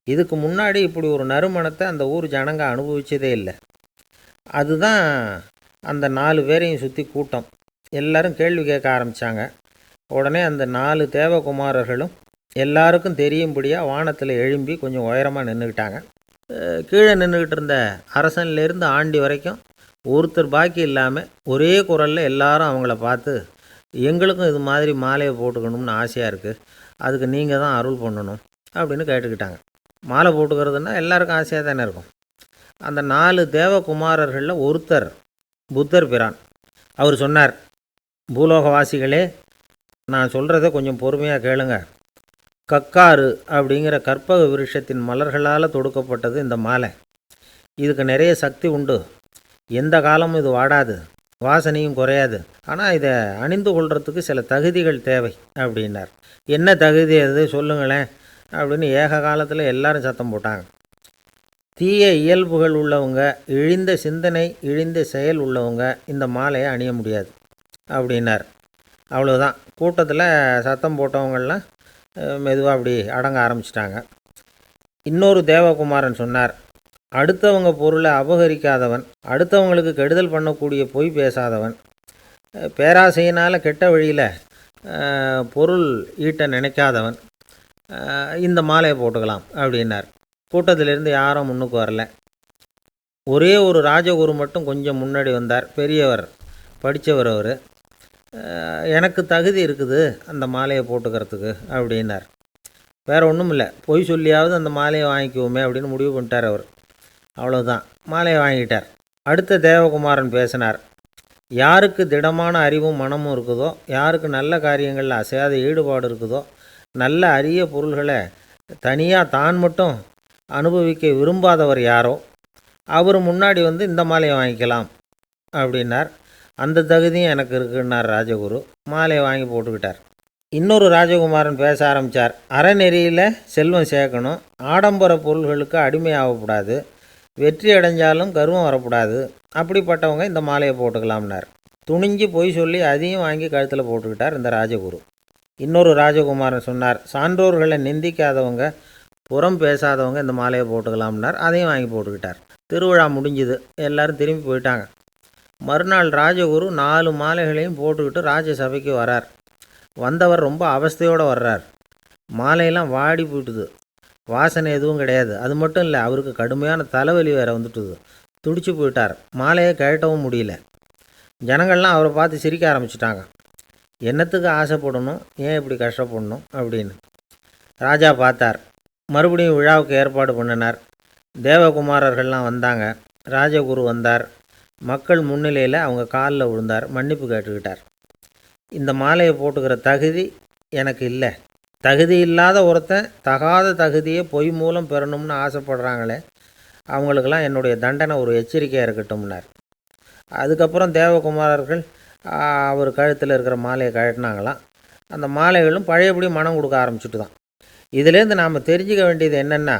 இதுக்கு முன்னாடி இப்படி ஒரு நறுமணத்தை அந்த ஊர் ஜனங்க அனுபவிச்சதே இல்லை. அதுதான் அந்த 4 பேரையும் சுற்றி கூட்டம். எல்லாரும் கேள்வி கேட்க ஆரம்பித்தாங்க. உடனே அந்த 4 தேவகுமாரர்களும் எல்லாருக்கும் தெரியும்படியாக வானத்தில் எழும்பி கொஞ்சம் உயரமாக நின்றுக்கிட்டாங்க. கீழே நின்றுக்கிட்டு இருந்த அரசன்லேருந்து ஆண்டி வரைக்கும் ஒருத்தர் பாக்கி இல்லாமல் ஒரே குரலில் எல்லாரும் அவங்கள பார்த்து, எங்களுக்கும் இது மாதிரி மாலையை போட்டுக்கணும்னு ஆசையாக இருக்குது, அதுக்கு நீங்கள் தான் அருள் பண்ணணும் அப்படின்னு கேட்டுக்கிட்டாங்க. மாலை போட்டுக்கிறதுனா எல்லாருக்கும் ஆசையாக தானே இருக்கும். அந்த 4 தேவகுமாரர்களில் ஒருத்தர் புத்தர் பிரான். அவர் சொன்னார், பூலோகவாசிகளே, நான் சொல்கிறத கொஞ்சம் பொறுமையாக கேளுங்க. கக்காரு அப்படிங்கிற கற்பக விருஷத்தின் மலர்களால் தொடுக்கப்பட்டது இந்த மாலை. இதுக்கு நிறைய சக்தி உண்டு, எந்த காலமும் இது வாடாது, வாசனையும் குறையாது. ஆனால் இதை அணிந்து கொள்கிறதுக்கு சில தகுதிகள் தேவை அப்படின்னார். என்ன தகுதி அது சொல்லுங்களேன் அப்படின்னு ஏக காலத்தில் எல்லாரும் சத்தம் போட்டாங்க. தீய இயல்புகள் உள்ளவங்க, இழிந்த சிந்தனை இழிந்த செயல் உள்ளவங்க இந்த மாலையை அணிய முடியாது அப்படின்னார். அவ்வளோதான். கூட்டத்தில் சத்தம் போட்டவங்கள்லாம் மெதுவாக அப்படி அடங்க ஆரம்பிச்சிட்டாங்க. இன்னொரு தேவகுமாரன் சொன்னார், அடுத்தவங்க பொருளை அபகரிக்காதவன், அடுத்தவங்களுக்கு கெடுதல் பண்ணக்கூடிய பொய் பேசாதவன், பேராசையினால் கெட்ட வழியில் பொருள் ஈட்ட நினைக்காதவன் இந்த மாலையை போட்டுக்கலாம் அப்படின்னார். கூட்டத்திலேருந்து யாரும் முன்னுக்கு வரல. ஒரே ஒரு ராஜகுரு மட்டும் கொஞ்சம் முன்னாடி வந்தார். பெரியவர், படித்தவர் அவர். எனக்கு தகுதி இருக்குது அந்த மாலையை போட்டுக்கிறதுக்கு அப்படின்னார். வேறு ஒன்றும் இல்லை, பொய் சொல்லியாவது அந்த மாலையை வாங்கிக்குவோமே அப்படின்னு முடிவு பண்ணிட்டார் அவர். அவ்வளோதான், மாலையை வாங்கிட்டார். அடுத்த தேவகுமாரன் பேசினார். யாருக்கு திடமான அறிவும் மனமும் இருக்குதோ, யாருக்கு நல்ல காரியங்களில் அசையாத ஈடுபாடு இருக்குதோ, நல்ல அரிய பொருள்களை தனியாக தான் மட்டும் அனுபவிக்க விரும்பாதவர் யாரோ அவர் முன்னாடி இந்த மாலையை வாங்கிக்கலாம் அப்படின்னார். அந்த தகுதியும் எனக்கு இருக்குன்னார் ராஜகுரு. மாலையை வாங்கி போட்டுக்கிட்டார். இன்னொரு ராஜகுமாரன் பேச ஆரம்பித்தார். அறநெறியில் செல்வம் சேர்க்கணும், ஆடம்பர பொருள்களுக்கு அடிமையாகக்கூடாது, வெற்றி அடைஞ்சாலும் கர்வம் வரக்கூடாது, அப்படிப்பட்டவங்க இந்த மாலையை போட்டுக்கலாம்னார். துணிஞ்சு பொய் சொல்லி அதையும் வாங்கி கழுத்தில் போட்டுக்கிட்டார் இந்த ராஜகுரு. இன்னொரு ராஜகுமாரன் சொன்னார், சான்றோர்களை நிந்திக்காதவங்க, புறம் பேசாதவங்க இந்த மாலையை போட்டுக்கலாம்னார். அதையும் வாங்கி போட்டுக்கிட்டார். திருவிழா முடிஞ்சுது, எல்லோரும் திரும்பி போயிட்டாங்க. மறுநாள் ராஜகுரு 4 மாலைகளையும் போட்டுக்கிட்டு ராஜசபைக்கு வரார். வந்தவர் ரொம்ப அவஸ்தையோடு வர்றார். மாலையெல்லாம் வாடி போயிட்டுது, வாசனை எதுவும் கிடையாது. அது மட்டும் இல்லை, அவருக்கு கடுமையான தலைவலி வேறு வந்துட்டுது. துடிச்சு போயிட்டார். மாலையை கழட்டவும் முடியல. ஜனங்கள்லாம் அவரை பார்த்து சிரிக்க ஆரம்பிச்சிட்டாங்க. என்னத்துக்கு ஆசைப்படணும், ஏன் இப்படி கஷ்டப்படணும் அப்படின்னு. ராஜா பார்த்தார். மறுபடியும் விழாவுக்கு ஏற்பாடு பண்ணினார். தேவகுமாரர்கள்லாம் வந்தாங்க. ராஜகுரு வந்தார். மக்கள் முன்னிலையில் அவங்க காலில் விழுந்தார். மன்னிப்பு கேட்டுக்கிட்டார். இந்த மாலையை போட்டுக்கிற தகுதி எனக்கு இல்லை. தகுதி இல்லாத ஒருத்தன் தகாத தகுதியை பொய் மூலம் பெறணும்னு ஆசைப்படுறாங்களே, அவங்களுக்கெல்லாம் என்னுடைய தண்டனை ஒரு எச்சரிக்கையாக இருக்கட்டும்னார். அதுக்கப்புறம் தேவகுமாரர்கள் அவர் கழுத்தில் இருக்கிற மாலையை கழட்டினாங்களாம். அந்த மாலைகளும் பழையபடி மனம் கொடுக்க ஆரம்பிச்சுட்டு தான். இதுலேருந்து நாம் தெரிஞ்சுக்க வேண்டியது என்னென்னா,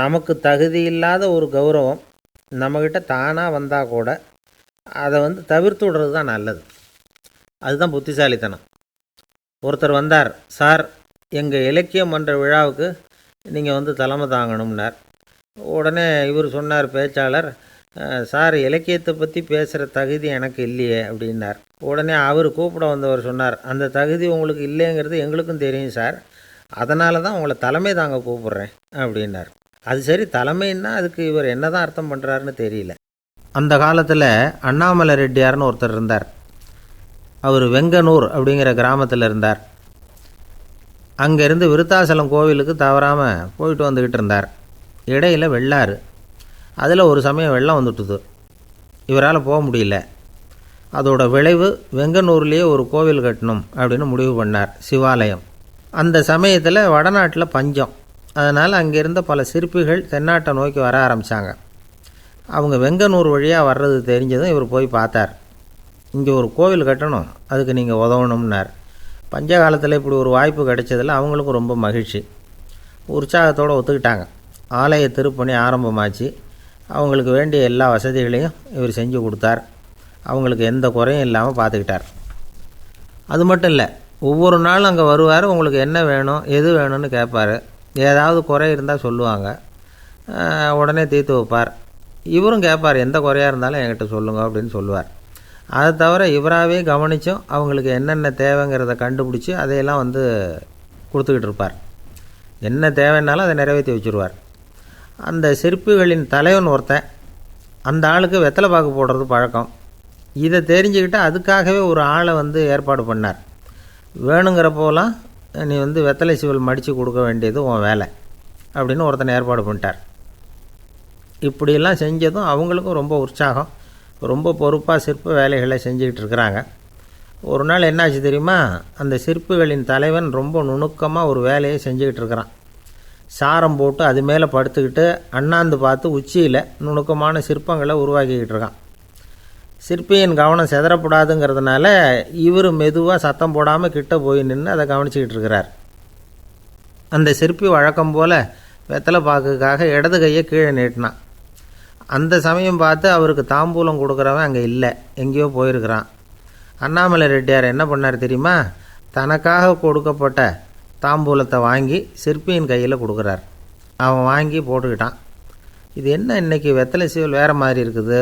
நமக்கு தகுதி இல்லாத ஒரு கௌரவம் நம்மக்கிட்ட தானாக வந்தால் கூட அதை தவிர்த்து விடுறது தான் நல்லது. அதுதான் புத்திசாலித்தனம். ஒருத்தர் வந்தார். சார், எங்கள் இலக்கிய மன்ற விழாவுக்கு நீங்கள் தலைமை தாங்கணும்னார். உடனே இவர் சொன்னார், பேச்சாளர், சார், இலக்கியத்தை பற்றி பேசுகிற தகுதி எனக்கு இல்லையே அப்படின்னார். உடனே அவர் கூப்பிட வந்தவர் சொன்னார், அந்த தகுதி உங்களுக்கு இல்லைங்கிறது எங்களுக்கும் தெரியும் சார், அதனால தான் உங்களை தலைமை தாங்க கூப்பிட்றேன் அப்படின்னார். அது சரி, தலைமைன்னா அதுக்கு இவர் என்ன தான் அர்த்தம் பண்ணுறாருன்னு தெரியல. அந்த காலத்தில் அண்ணாமலை ரெட்டியார்னு ஒருத்தர் இருந்தார். அவர் வெங்கனூர் அப்படிங்கிற கிராமத்தில் இருந்தார். அங்கேருந்து விருத்தாசலம் கோவிலுக்கு தவறாமல் போயிட்டு வந்துக்கிட்டு இருந்தார். இடையில் வெள்ளாறு. அதில் ஒரு சமயம் வெள்ளம் வந்துட்டுது. இவரால் போக முடியல. அதோட விளைவு வெங்கனூர்லேயே ஒரு கோவில் கட்டணும் அப்படின்னு முடிவு பண்ணார், சிவாலயம். அந்த சமயத்தில் வடநாட்டில் பஞ்சம். அதனால் அங்கே இருந்த பல சிற்பிகள் தென்னாட்டை நோக்கி வர ஆரம்பித்தாங்க. அவங்க வெங்கனூர் வழியாக வர்றது தெரிஞ்சதும் இவர் போய் பார்த்தார். இங்கே ஒரு கோவில் கட்டணும், அதுக்கு நீங்கள் உதவணும்னார். பஞ்ச காலத்தில் இப்படி ஒரு வாய்ப்பு கிடைச்சதில் அவங்களுக்கும் ரொம்ப மகிழ்ச்சி. உற்சாகத்தோடு ஒத்துக்கிட்டாங்க. ஆலய திருப்பணி ஆரம்பமாச்சு. அவங்களுக்கு வேண்டிய எல்லா வசதிகளையும் இவர் செஞ்சு கொடுத்தார். அவங்களுக்கு எந்த குறையும் இல்லாமல் பார்த்துக்கிட்டார். அது மட்டும் இல்லை, ஒவ்வொரு நாளும் அங்கே வருவார். உங்களுக்கு என்ன வேணும், எது வேணும்னு கேட்பார். ஏதாவது குறை இருந்தால் சொல்லுவாங்க, உடனே தீர்த்து வைப்பார். இவரும் கேட்பார், எந்த குறையாக இருந்தாலும் என்கிட்ட சொல்லுங்க அப்படின்னு சொல்லுவார். அதை தவிர இவராகவே கவனித்தும் அவங்களுக்கு என்னென்ன தேவைங்கிறத கண்டுபிடிச்சி அதையெல்லாம் கொடுத்துக்கிட்டு இருப்பார். என்ன தேவைன்னாலும் அதை நிறைவேற்றி வச்சுருவார். அந்த சிற்பிகளின் தலைவன் ஒருத்தன், அந்த ஆளுக்கு வெத்தலை பாக்கு போடுறது பழக்கம். இதை தெரிஞ்சுக்கிட்டு அதுக்காகவே ஒரு ஆளை ஏற்பாடு பண்ணார். வேணுங்கிறப்போலாம் நீ வெத்தலை சிவல் மடித்து கொடுக்க வேண்டியது உன் வேலை அப்படின்னு ஒருத்தனை ஏற்பாடு பண்ணிட்டார். இப்படியெல்லாம் செஞ்சதும் அவங்களுக்கும் ரொம்ப உற்சாகம். ரொம்ப பொறுப்பாக சிற்ப வேலைகளை செஞ்சுக்கிட்டு இருக்கிறாங்க. ஒரு நாள் என்னாச்சு தெரியுமா, அந்த சிற்பிகளின் தலைவன் ரொம்ப நுணுக்கமாக ஒரு வேலையை செஞ்சுக்கிட்டு இருக்கிறான். சாரம் போட்டு அது மேலே படுத்துக்கிட்டு அண்ணாந்து பார்த்து உச்சியில் நுணுக்கமான சிற்பங்களை உருவாக்கிக்கிட்டு இருக்கான். சிற்பியின் கவனம் செதறப்படாதுங்கிறதுனால இவர் மெதுவாக சத்தம் போடாமல் கிட்ட போய் நின்று அதை கவனிச்சிக்கிட்டு இருக்கிறார். அந்த சிற்பி வழக்கம் போல் வெத்தலை பாக்குக்காக இடது கையை கீழே நீட்டினான். அந்த சமயம் பார்த்து அவருக்கு தாம்பூலம் கொடுக்குறவன் அங்கே இல்லை, எங்கேயோ போயிருக்கிறான். அண்ணாமலை ரெட்டியார் என்ன பண்ணார் தெரியுமா, தனக்காக கொடுக்கப்பட்ட தாம்பூலத்தை வாங்கி சிற்பியின் கையில் கொடுக்குறார். அவன் வாங்கி போட்டுக்கிட்டான். இது என்ன இன்றைக்கி வெத்தலை சீவல் வேறு மாதிரி இருக்குது,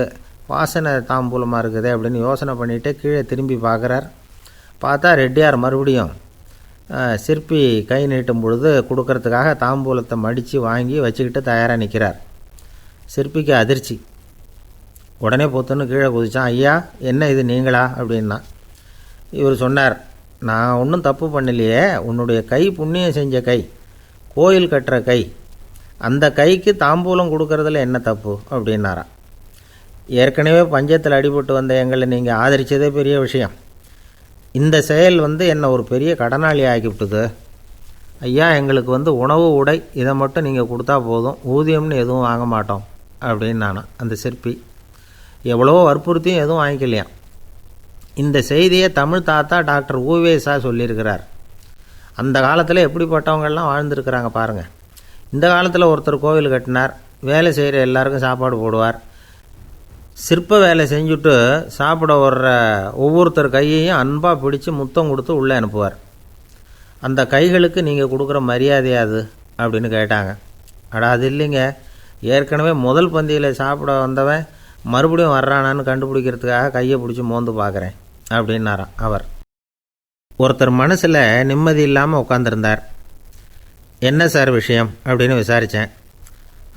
வாசனை தாம்பூலமாக இருக்குது அப்படின்னு யோசனை பண்ணிவிட்டு கீழே திரும்பி பார்க்குறார். பார்த்தா ரெட்டியார் மறுபடியும் சிற்பி கை நீட்டும் பொழுது கொடுக்கறதுக்காக தாம்பூலத்தை மடித்து வாங்கி வச்சுக்கிட்டு தயாராக நிற்கிறார். சிற்பிக்கு அதிர்ச்சி. உடனே பொத்துன்னு கீழே குதிச்சான். ஐயா, என்ன இது நீங்களா அப்படின்னா. இவர் சொன்னார், நான் ஒன்றும் தப்பு பண்ணலையே, உன்னுடைய கை புண்ணியம் செஞ்ச கை, கோயில் கட்டுற கை, அந்த கைக்கு தாம்பூலம் கொடுக்கறதுல என்ன தப்பு அப்படின்னாராம். ஏற்கனவே பஞ்சத்தில் அடிபட்டு வந்த எங்களை நீங்கள் ஆதரித்ததே பெரிய விஷயம். இந்த செயல் என்னை ஒரு பெரிய கடனாளி ஆக்கிவிட்டுது. ஐயா, எங்களுக்கு உணவு உடை இதை மட்டும் நீங்கள் கொடுத்தா போதும், ஊதியம்னு எதுவும் வாங்க மாட்டோம் அப்படின்னு நானும். அந்த சிற்பி எவ்வளவோ வற்புறுத்தியும் எதுவும் வாங்கிக்கலையாம். இந்த செய்தியை தமிழ் தாத்தா டாக்டர் ஊவேசா சொல்லியிருக்கிறார். அந்த காலத்தில் எப்படிப்பட்டவங்கள்லாம் வாழ்ந்துருக்கிறாங்க பாருங்கள். இந்த காலத்தில் ஒருத்தர் கோவில் கட்டினார், வேலை செய்கிற எல்லாருக்கும் சாப்பாடு போடுவார். சிற்ப வேலை செஞ்சுட்டு சாப்பிட வர்ற ஒவ்வொருத்தர் கையையும் அன்பாக பிடிச்சி முத்தம் கொடுத்து உள்ளே அனுப்புவார். அந்த கைகளுக்கு நீங்கள் கொடுக்குற மரியாதையாது அப்படின்னு கேட்டாங்க. அது இல்லைங்க, ஏற்கனவே முதல் பந்தியில் சாப்பிட வந்தவன் மறுபடியும் வர்றானான்னு கண்டுபிடிக்கிறதுக்காக கையை பிடிச்சி மோந்து பார்க்குறேன் அப்படின்னாராம் அவர். ஒருத்தர் மனசில் நிம்மதி இல்லாமல் உட்காந்துருந்தார். என்ன சார் விஷயம் அப்படின்னு விசாரித்தேன்.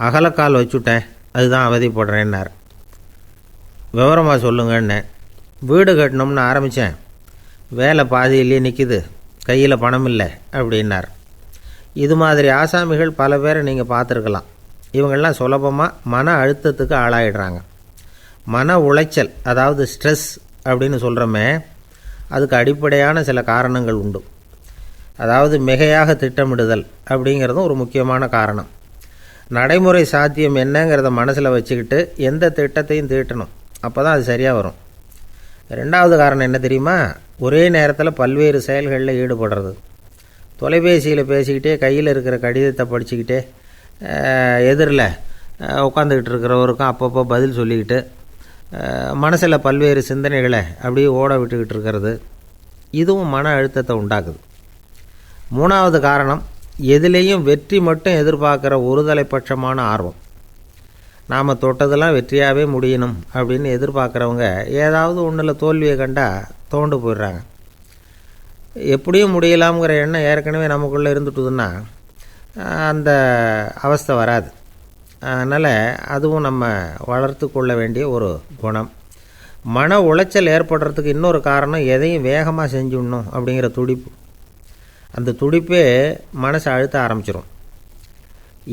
அகலக்கால் வச்சுட்டேன், அதுதான் அவதிப்படுறேன்னார். விவரமாக சொல்லுங்கன்னு. வீடு கட்டணும்னு ஆரம்பித்தேன், வேலை பாதியிலேயே நிற்கிது, கையில் பணம் இல்லை அப்படின்னார். இது மாதிரி ஆசாமிகள் பல பேரை நீங்கள் பார்த்துருக்கலாம். இவங்கெல்லாம் சுலபமாக மன அழுத்தத்துக்கு ஆளாயிடுறாங்க. மன உளைச்சல், அதாவது ஸ்ட்ரெஸ் அப்படின்னு சொல்கிறோமே, அதுக்கு அடிப்படையான சில காரணங்கள் உண்டு. அதாவது மிகையாக திட்டமிடுதல் அப்படிங்கிறதும் ஒரு முக்கியமான காரணம். நடைமுறை சாத்தியம் என்னங்கிறத மனசில் வச்சுக்கிட்டு எந்த திட்டத்தையும் தீட்டணும், அப்போ தான் அது சரியாக வரும். ரெண்டாவது காரணம் என்ன தெரியுமா? ஒரே நேரத்தில் பல்வேறு செயல்களில் ஈடுபடுறது. தொலைபேசியில் பேசிக்கிட்டே கையில் இருக்கிற கடிதத்தை படிச்சுக்கிட்டே எதிரில் உட்காந்துக்கிட்டு இருக்கிறவருக்கும் அப்பப்போ பதில் சொல்லிக்கிட்டு மனசில் பல்வேறு சிந்தனைகளை அப்படியே ஓட விட்டுக்கிட்டு இருக்கிறது, இதுவும் மன அழுத்தத்தை உண்டாக்குது. மூணாவது காரணம், எதிலேயும் வெற்றி மட்டும் எதிர்பார்க்குற ஒருதலைப்பட்சமான ஆர்வம். நாம் தொட்டதெல்லாம் வெற்றியாகவே முடியணும் அப்படின்னு எதிர்பார்க்குறவங்க ஏதாவது ஒன்றில் தோல்வியை கண்டால் தோண்டு போயிடுறாங்க. எப்படியும் முடியலாம்ங்கிற எண்ணம் ஏற்கனவே நமக்குள்ளே இருந்துட்டுதுன்னா அந்த அவஸ்தை வராது. அதனால் அதுவும் நம்ம வளர்த்து கொள்ள வேண்டிய ஒரு குணம். மன உளைச்சல் ஏற்படுறதுக்கு இன்னொரு காரணம், எதையும் வேகமாக செஞ்சுடணும் அப்படிங்கிற துடிப்பு. அந்த துடிப்பே மனசை அழுத்த ஆரம்பிச்சிடும்.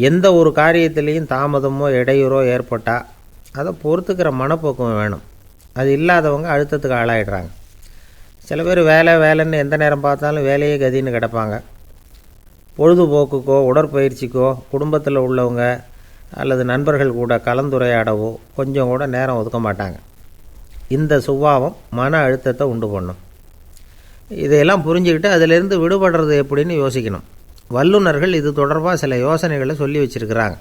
எந்த ஒரு காரியத்திலையும் தாமதமோ இடையூறோ ஏற்பட்டால் அதை பொறுத்துக்கிற மனப்போக்கம் வேணும். அது இல்லாதவங்க அழுத்தத்துக்கு ஆளாயிடுறாங்க. சில பேர் வேலைன்னு எந்த நேரம் பார்த்தாலும் வேலையே கதின்னு கிடப்பாங்க. பொழுதுபோக்குக்கோ உடற்பயிற்சிக்கோ குடும்பத்தில் உள்ளவங்க அல்லது நண்பர்கள் கூட கலந்துரையாடவோ கொஞ்சம் கூட நேரம் ஒதுக்க மாட்டாங்க. இந்த சுபாவம் மன அழுத்தத்தை உண்டு பண்ணும். இதையெல்லாம் புரிஞ்சுக்கிட்டு அதிலிருந்து விடுபடுறது எப்படின்னு யோசிக்கணும். வல்லுநர்கள் இது தொடர்பாக சில யோசனைகளை சொல்லி வச்சுருக்கிறாங்க.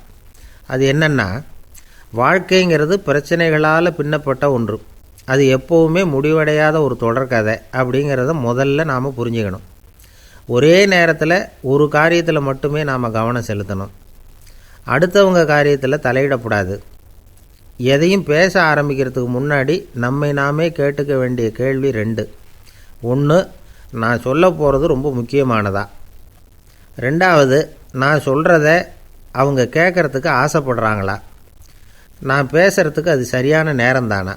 அது என்னென்னா, வாழ்க்கைங்கிறது பிரச்சனைகளால் பின்னப்பட்ட ஒன்று. அது எப்போவுமே முடிவடையாத ஒரு தொடர்கதை அப்படிங்கிறத முதல்ல நாம் புரிஞ்சுக்கணும். ஒரே நேரத்தில் ஒரு காரியத்தில் மட்டுமே நாம் கவனம் செலுத்தணும். அடுத்தவங்க காரியத்தில் தலையிடக்கூடாது. எதையும் பேச ஆரம்பிக்கிறதுக்கு முன்னாடி நம்மை நாமே கேட்டுக்க வேண்டிய கேள்வி 2. 1, நான் சொல்ல போகிறது ரொம்ப முக்கியமானதா? 2வது, நான் சொல்கிறத அவங்க கேட்குறதுக்கு ஆசைப்படுறாங்களா? நான் பேசுகிறதுக்கு அது சரியான நேரம் தானா?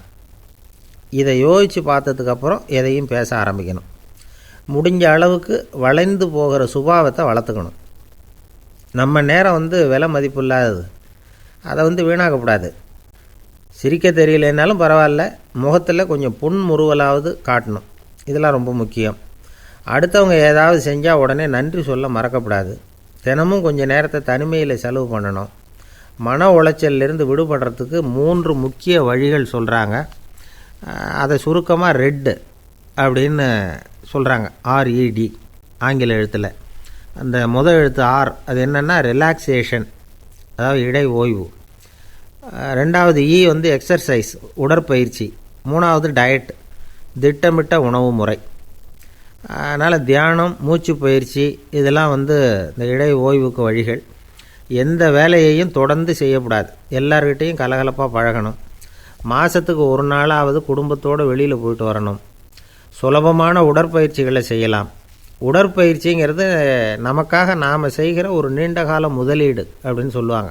இதை யோசித்து பார்த்ததுக்கப்புறம் எதையும் பேச ஆரம்பிக்கணும். முடிஞ்ச அளவுக்கு வளைந்து போகிற சுபாவத்தை வளர்த்துக்கணும். நம்ம நேரம் விலை மதிப்பு இல்லாதது, அதை வீணாக்கக்கூடாது. சிரிக்க தெரியலனாலும் பரவாயில்ல, முகத்தில் கொஞ்சம் புன்முறுவலாவது காட்டணும். இதெல்லாம் ரொம்ப முக்கியம். அடுத்தவங்க ஏதாவது செஞ்சால் உடனே நன்றி சொல்ல மறக்கக்கூடாது. தினமும் கொஞ்சம் நேரத்தை தனிமையில் செலவு பண்ணணும். மன உளைச்சலிருந்து விடுபடுறதுக்கு 3 முக்கிய வழிகள் சொல்கிறாங்க. அதை சுருக்கமாக ரெட் அப்படின்னு சொல்கிறாங்க. RED ஆங்கில எழுத்தில். அந்த முதல் எழுத்து R, அது என்னென்னா ரிலாக்ஸேஷன், அதாவது இடை ஓய்வு. 2வது E எக்ஸர்சைஸ், உடற்பயிற்சி. 3வது டயட், திட்டமிட்ட உணவு முறை. அதனால் தியானம், மூச்சு பயிற்சி இதெல்லாம் இந்த இடை ஓய்வுக்கு வழிகள். எந்த வேலையையும் தொடர்ந்து செய்யக்கூடாது. எல்லார்கிட்டையும் கலகலப்பாக பழகணும். மாதத்துக்கு ஒரு நாளாவது குடும்பத்தோடு வெளியில் போயிட்டு வரணும். சுலபமான உடற்பயிற்சிகளை செய்யலாம். உடற்பயிற்சிங்கிறது நமக்காக நாம் செய்கிற ஒரு நீண்டகால முதலீடு அப்படின்னு சொல்லுவாங்க.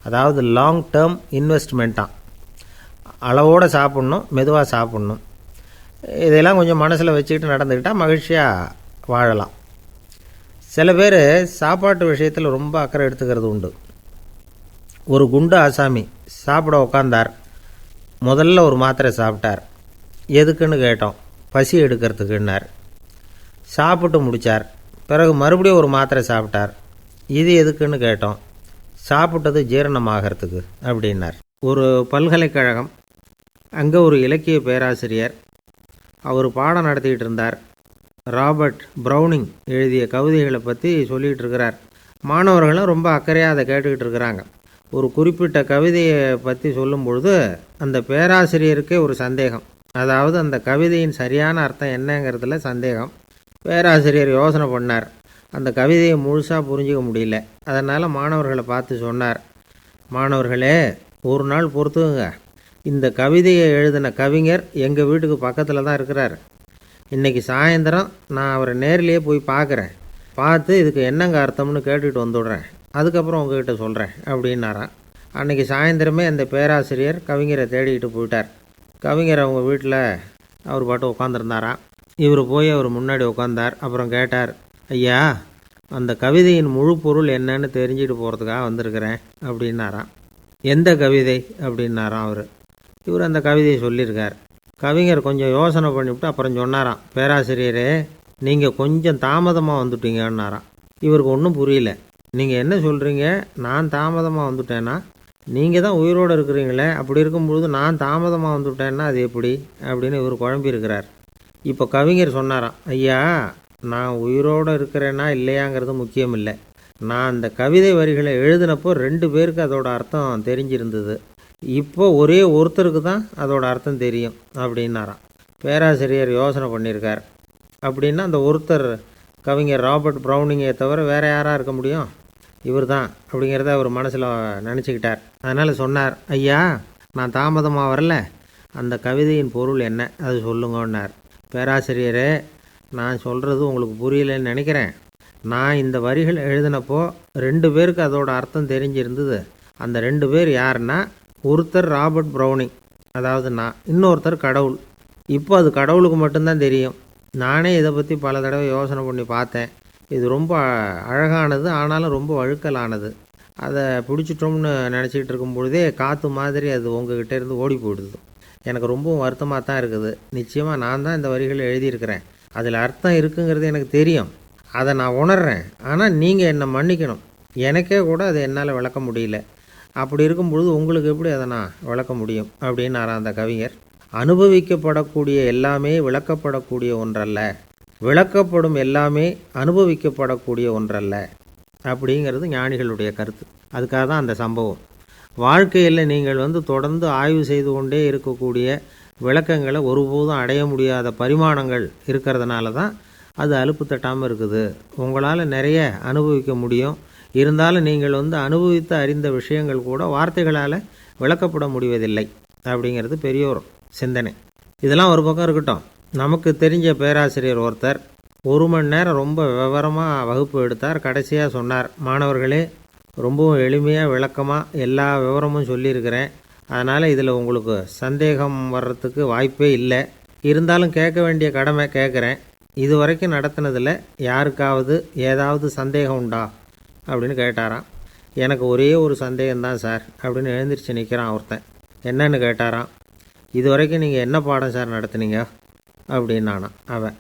அதாவது லாங் டேர்ம் இன்வெஸ்ட்மெண்ட்டாக. அளவோடு சாப்பிட்ணும், மெதுவாக சாப்பிட்ணும். இதெல்லாம் கொஞ்சம் மனசில் வச்சுக்கிட்டு நடந்துக்கிட்டால் மகிழ்ச்சியாக வாழலாம். சில பேர் சாப்பாட்டு விஷயத்தில் ரொம்ப அக்கறை எடுத்துக்கிறது உண்டு. ஒரு குண்டு ஆசாமி சாப்பிட உட்காந்தார். முதல்ல ஒரு மாத்திரை சாப்பிட்டார். எதுக்குன்னு கேட்டோம். பசி எடுக்கிறதுக்குன்னார். சாப்பிட்டு முடித்தார். பிறகு மறுபடியும் ஒரு மாத்திரை சாப்பிட்டார். இது எதுக்குன்னு கேட்டோம். சாப்பிட்டது ஜீரணமாகறதுக்கு அப்படின்னார். ஒரு பல்கலைக்கழகம், அங்கே ஒரு இலக்கிய பேராசிரியர், அவர் பாடம் நடத்திக்கிட்டு இருந்தார். ராபர்ட் ப்ரௌனிங் எழுதிய கவிதைகளை பற்றி சொல்லிகிட்டு இருக்கிறார். மாணவர்களும் ரொம்ப அக்கறையாக அதை கேட்டுக்கிட்டு இருக்கிறாங்க. ஒரு குறிப்பிட்ட கவிதையை பற்றி சொல்லும் பொழுது அந்த பேராசிரியருக்கே ஒரு சந்தேகம். அதாவது அந்த கவிதையின் சரியான அர்த்தம் என்னங்கிறதுல சந்தேகம். பேராசிரியர் யோசனை பண்ணார். அந்த கவிதையை முழுசாக புரிஞ்சிக்க முடியல. அதனால் மாணவர்களை பார்த்து சொன்னார், மாணவர்களே, ஒரு நாள் பொறுத்துக்குங்க. இந்த கவிதையை எழுதின கவிஞர் எங்கள் வீட்டுக்கு பக்கத்தில் தான் இருக்கிறார். இன்றைக்கி சாயந்தரம் நான் அவரை நேரிலேயே போய் பார்க்குறேன். பார்த்து இதுக்கு என்னங்க அர்த்தம்னு கேட்டுட்டு வந்துவிடுறேன். அதுக்கப்புறம் உங்ககிட்ட சொல்கிறேன் அப்படின்னாராம். அன்றைக்கி சாயந்தரமே அந்த பேராசிரியர் கவிஞரை தேடிக்கிட்டு போயிட்டார். கவிஞர் அவங்க வீட்டில் அவர் பாட்டு உட்காந்துருந்தாராம். இவர் போய் அவர் முன்னாடி உட்காந்தார். அப்புறம் கேட்டார், ஐயா, அந்த கவிதையின் முழு பொருள் என்னன்னு தெரிஞ்சுட்டு போகிறதுக்காக வந்திருக்கிறேன் அப்படின்னாராம். எந்த கவிதை அப்படின்னாராம் அவர். இவர் அந்த கவிதையை சொல்லியிருக்கார். கவிஞர் கொஞ்சம் யோசனை பண்ணிவிட்டு அப்புறம் சொன்னாராம், பேராசிரியரே, நீங்கள் கொஞ்சம் தாமதமாக வந்துட்டீங்கன்னாராம். இவருக்கு ஒன்றும் புரியல. நீங்கள் என்ன சொல்கிறீங்க? நான் தாமதமாக வந்துட்டேன்னா? நீங்கள் தான் உயிரோடு இருக்கிறீங்களே, அப்படி இருக்கும்பொழுது நான் தாமதமாக வந்துவிட்டேன்னா அது எப்படி அப்படின்னு இவர் குழம்பியிருக்கிறார். இப்போ கவிஞர் சொன்னாராம், ஐயா, நான் உயிரோடு இருக்கிறேன்னா இல்லையாங்கிறது முக்கியம் இல்லை. நான் அந்த கவிதை வரிகளை எழுதினப்போ 2 பேருக்கு அதோட அர்த்தம் தெரிஞ்சிருந்தது. இப்போ ஒரே ஒருத்தருக்கு தான் அதோட அர்த்தம் தெரியும் அப்படின்னாராம். பேராசிரியர் யோசனை பண்ணியிருக்கார். அப்படின்னா அந்த ஒருத்தர் கவிஞர் ராபர்ட் ப்ரௌனிங்கை தவிர வேறு யாராக இருக்க முடியும்? இவர் தான் அப்படிங்கிறத அவர் மனசில் நினச்சிக்கிட்டார். அதனால் சொன்னார், ஐயா, நான் தாமதமாக வரல, அந்த கவிதையின் பொருள் என்ன அது சொல்லுங்கன்னார். பேராசிரியரே, நான் சொல்கிறது உங்களுக்கு புரியலன்னு நினைக்கிறேன். நான் இந்த வரிகள் எழுதினப்போ 2 பேருக்கு அதோட அர்த்தம் தெரிஞ்சிருந்தது. அந்த 2 பேர் யாருன்னா, ஒருத்தர் ராபர்ட் ப்ரௌனிங், அதாவது நான், இன்னொருத்தர் கடவுள். இப்போ அது கடவுளுக்கு மட்டும்தான் தெரியும். நானே இதை பற்றி பல தடவை யோசனை பண்ணி பார்த்தேன். இது ரொம்ப அழகானது, ஆனாலும் ரொம்ப வழுக்கலானது. அதை பிடிச்சிட்டோம்னு நினச்சிக்கிட்டு இருக்கும் பொழுதே காற்று மாதிரி அது உங்ககிட்ட இருந்து ஓடி போயிடுது. எனக்கு ரொம்பவும் வருத்தமாக தான் இருக்குது. நிச்சயமாக நான் தான் இந்த வரிகளை எழுதியிருக்கிறேன். அதில் அர்த்தம் இருக்குங்கிறது எனக்கு தெரியும். அதை நான் உணர்கிறேன். ஆனால் நீங்கள் என்னை மன்னிக்கணும். எனக்கே கூட அதை என்னால் விளக்க முடியல. அப்படி இருக்கும் பொழுது உங்களுக்கு எப்படி அதை நான் விளக்க முடியும் அப்படின்னாரா அந்த கவிஞர். அனுபவிக்கப்படக்கூடிய எல்லாமே விளக்கப்படக்கூடிய ஒன்றல்ல, விளக்கப்படும் எல்லாமே அனுபவிக்கப்படக்கூடிய ஒன்றல்ல அப்படிங்கிறது ஞானிகளுடைய கருத்து. அதுக்காக தான் அந்த சம்பவம். வாழ்க்கையில் நீங்கள் தொடர்ந்து ஆய்வு செய்து கொண்டே இருக்கக்கூடிய விளக்கங்களை ஒருபோதும் அடைய முடியாத பரிமாணங்கள் இருக்கிறதுனால தான் அது அலுப்பு தட்டாமல் இருக்குது. உங்களால் நிறைய அனுபவிக்க முடியும். இருந்தாலும் நீங்கள் அனுபவித்து அறிந்த விஷயங்கள் கூட வார்த்தைகளால் விளக்கப்பட முடிவதில்லை அப்படிங்கிறது பெரியோர் சிந்தனை. இதெல்லாம் ஒரு பக்கம் இருக்கட்டும். நமக்கு தெரிஞ்ச பேராசிரியர் ஒருத்தர் 1 மணி நேரம் ரொம்ப விவரமாக வகுப்பு எடுத்தார். கடைசியாக சொன்னார், மாணவர்களே, ரொம்பவும் எளிமையாக விளக்கமாக எல்லா விவரமும் சொல்லியிருக்கிறேன். அதனால் இதில் உங்களுக்கு சந்தேகம் வர்றதுக்கு வாய்ப்பே இல்லை. இருந்தாலும் கேட்க வேண்டிய கடமை கேட்குறேன். இது வரைக்கும் நடத்தினதில் யாருக்காவது ஏதாவது சந்தேகம் உண்டா அப்படின்னு கேட்டாராம். எனக்கு ஒரே ஒரு சந்தேகம்தான் சார் அப்படின்னு எழுந்திரிச்சு நிற்கிறான் ஒருத்தன். என்னன்னு கேட்டாராம். இது வரைக்கும் நீங்கள் என்ன பாடம் சார் நடத்துனீங்க அப்படின்னானான் அவன்.